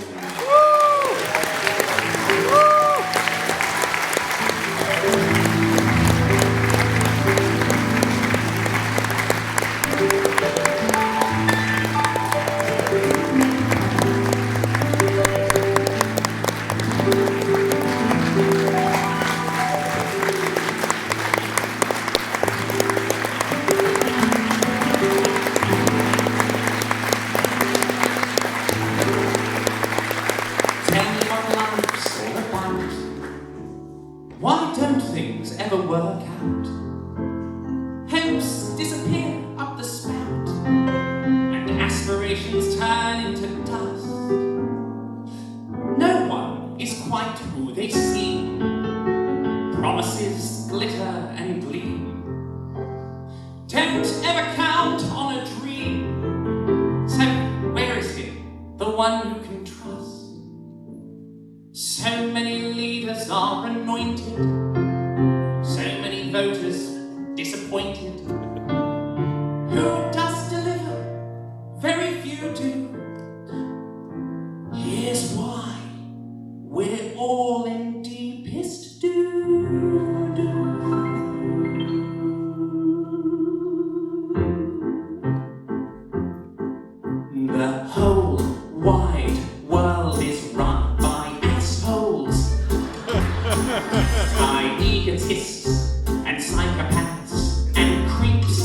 Why don't things ever work out? Hopes disappear up the spout, and aspirations turn into dust. No one is quite who they seem. Promises glitter and gleam. Don't ever count on a dream. So where is he, the one you can trust? So many leaders are anointed, so many voters disappointed. Who does deliver? Very few do. Here's why: we're all in deepest The whole wide world is run by assholes, by egotists and psychopaths and creeps.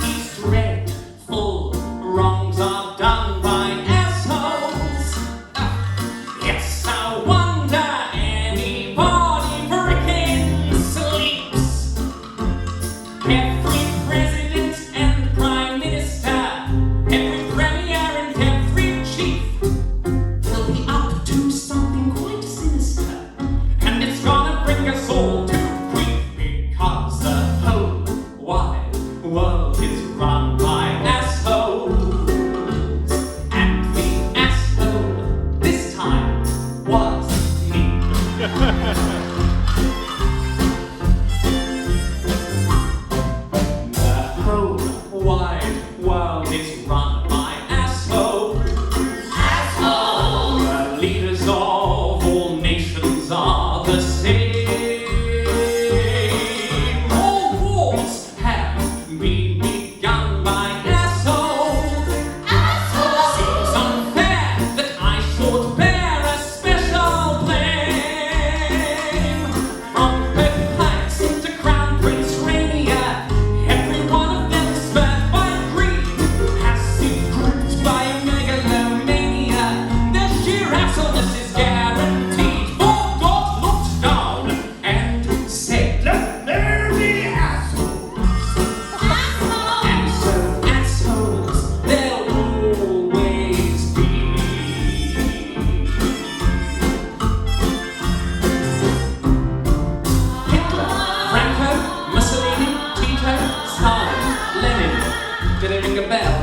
These dreadful wrongs are done by assholes. Yes, I wonder anybody frickin' sleeps. Every president and prime minister, every premier and every chief will be up to something quite sinister, and it's gonna bring us all to grief, because the whole wide world is run by assholes, and the asshole this time was me. The whole wide world is run by assholes. The leaders of all nations are the same. All wars have been begun by assholes. Seems unfair that I should bear a special blame. From Pope Pius to Crown Prince Rainier, every one of them spurred by greed has been gripped by megalomania. Their sheer assholeness is guaranteed. For God looked down and said, "Let there be assholes." And so assholes there'll always be. Hitler, Franco, Mussolini, Tito, Stalin, Lenin. Do they ring a bell?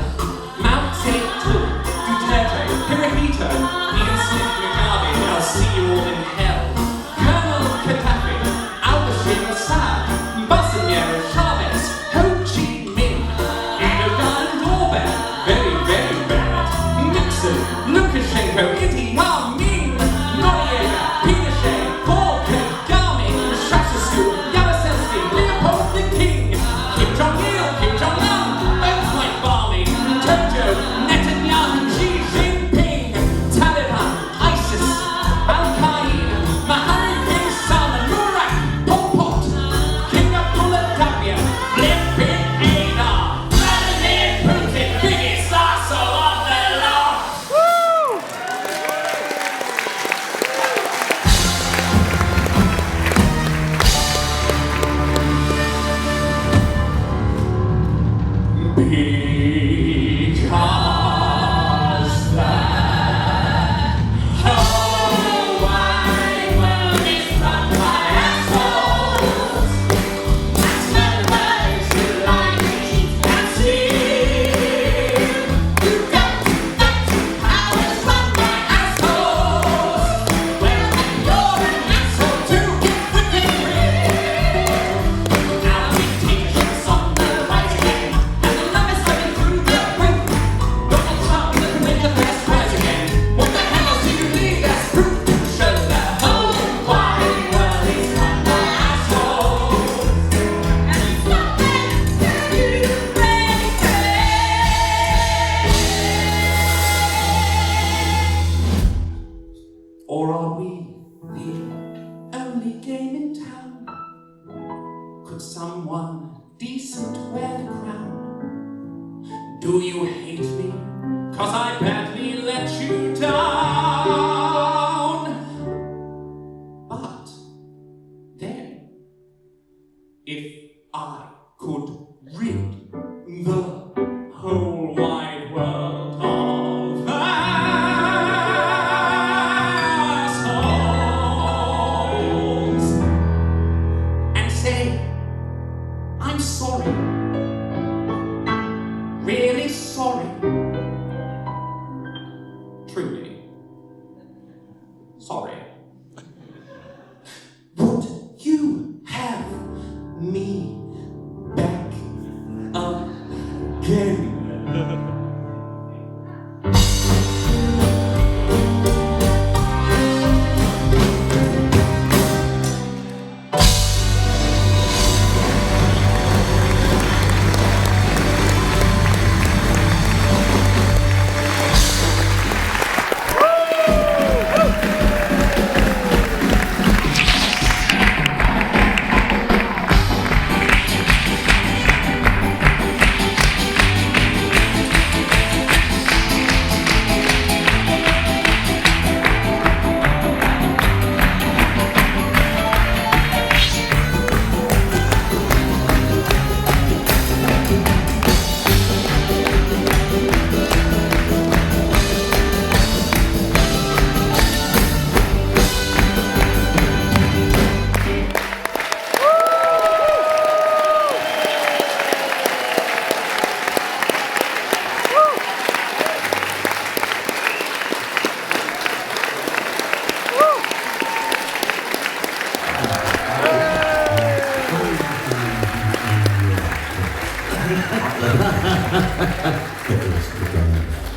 Mao Zedong, Duterte, Hirohito, Ian Smith, Mugabe, I'll see you all in hell. Colonel Gaddafi, al-Bashir Assad, Bolsonaro, Chavez, Ho Chi Minh, Erdogan and Orban, very, very bad. Nixon, Lukashenko, Idi Amin, Noriega, Pinochet, Paul Kagame, Ceausescu, Jaruzelski, Leopold the King, Kim Jong-il, Kim Jong-un, both like balmy, Tojo, Netanyahu, Xi Jinping, Taliban, ISIS, Al-Qaeda, Mohammed bin Salman, Murat, Pol Pot, King Abdullah Dabia, Vladimir Adar, Vladimir Putin, biggest arsehole of the lot. Because the whole wide world is run by assholes. Do you hate me? 'Cause I badly let you down. But then, if I could rid the whole wide world of assholes and say, I'm sorry, really sorry, truly sorry, would you have me back again? It was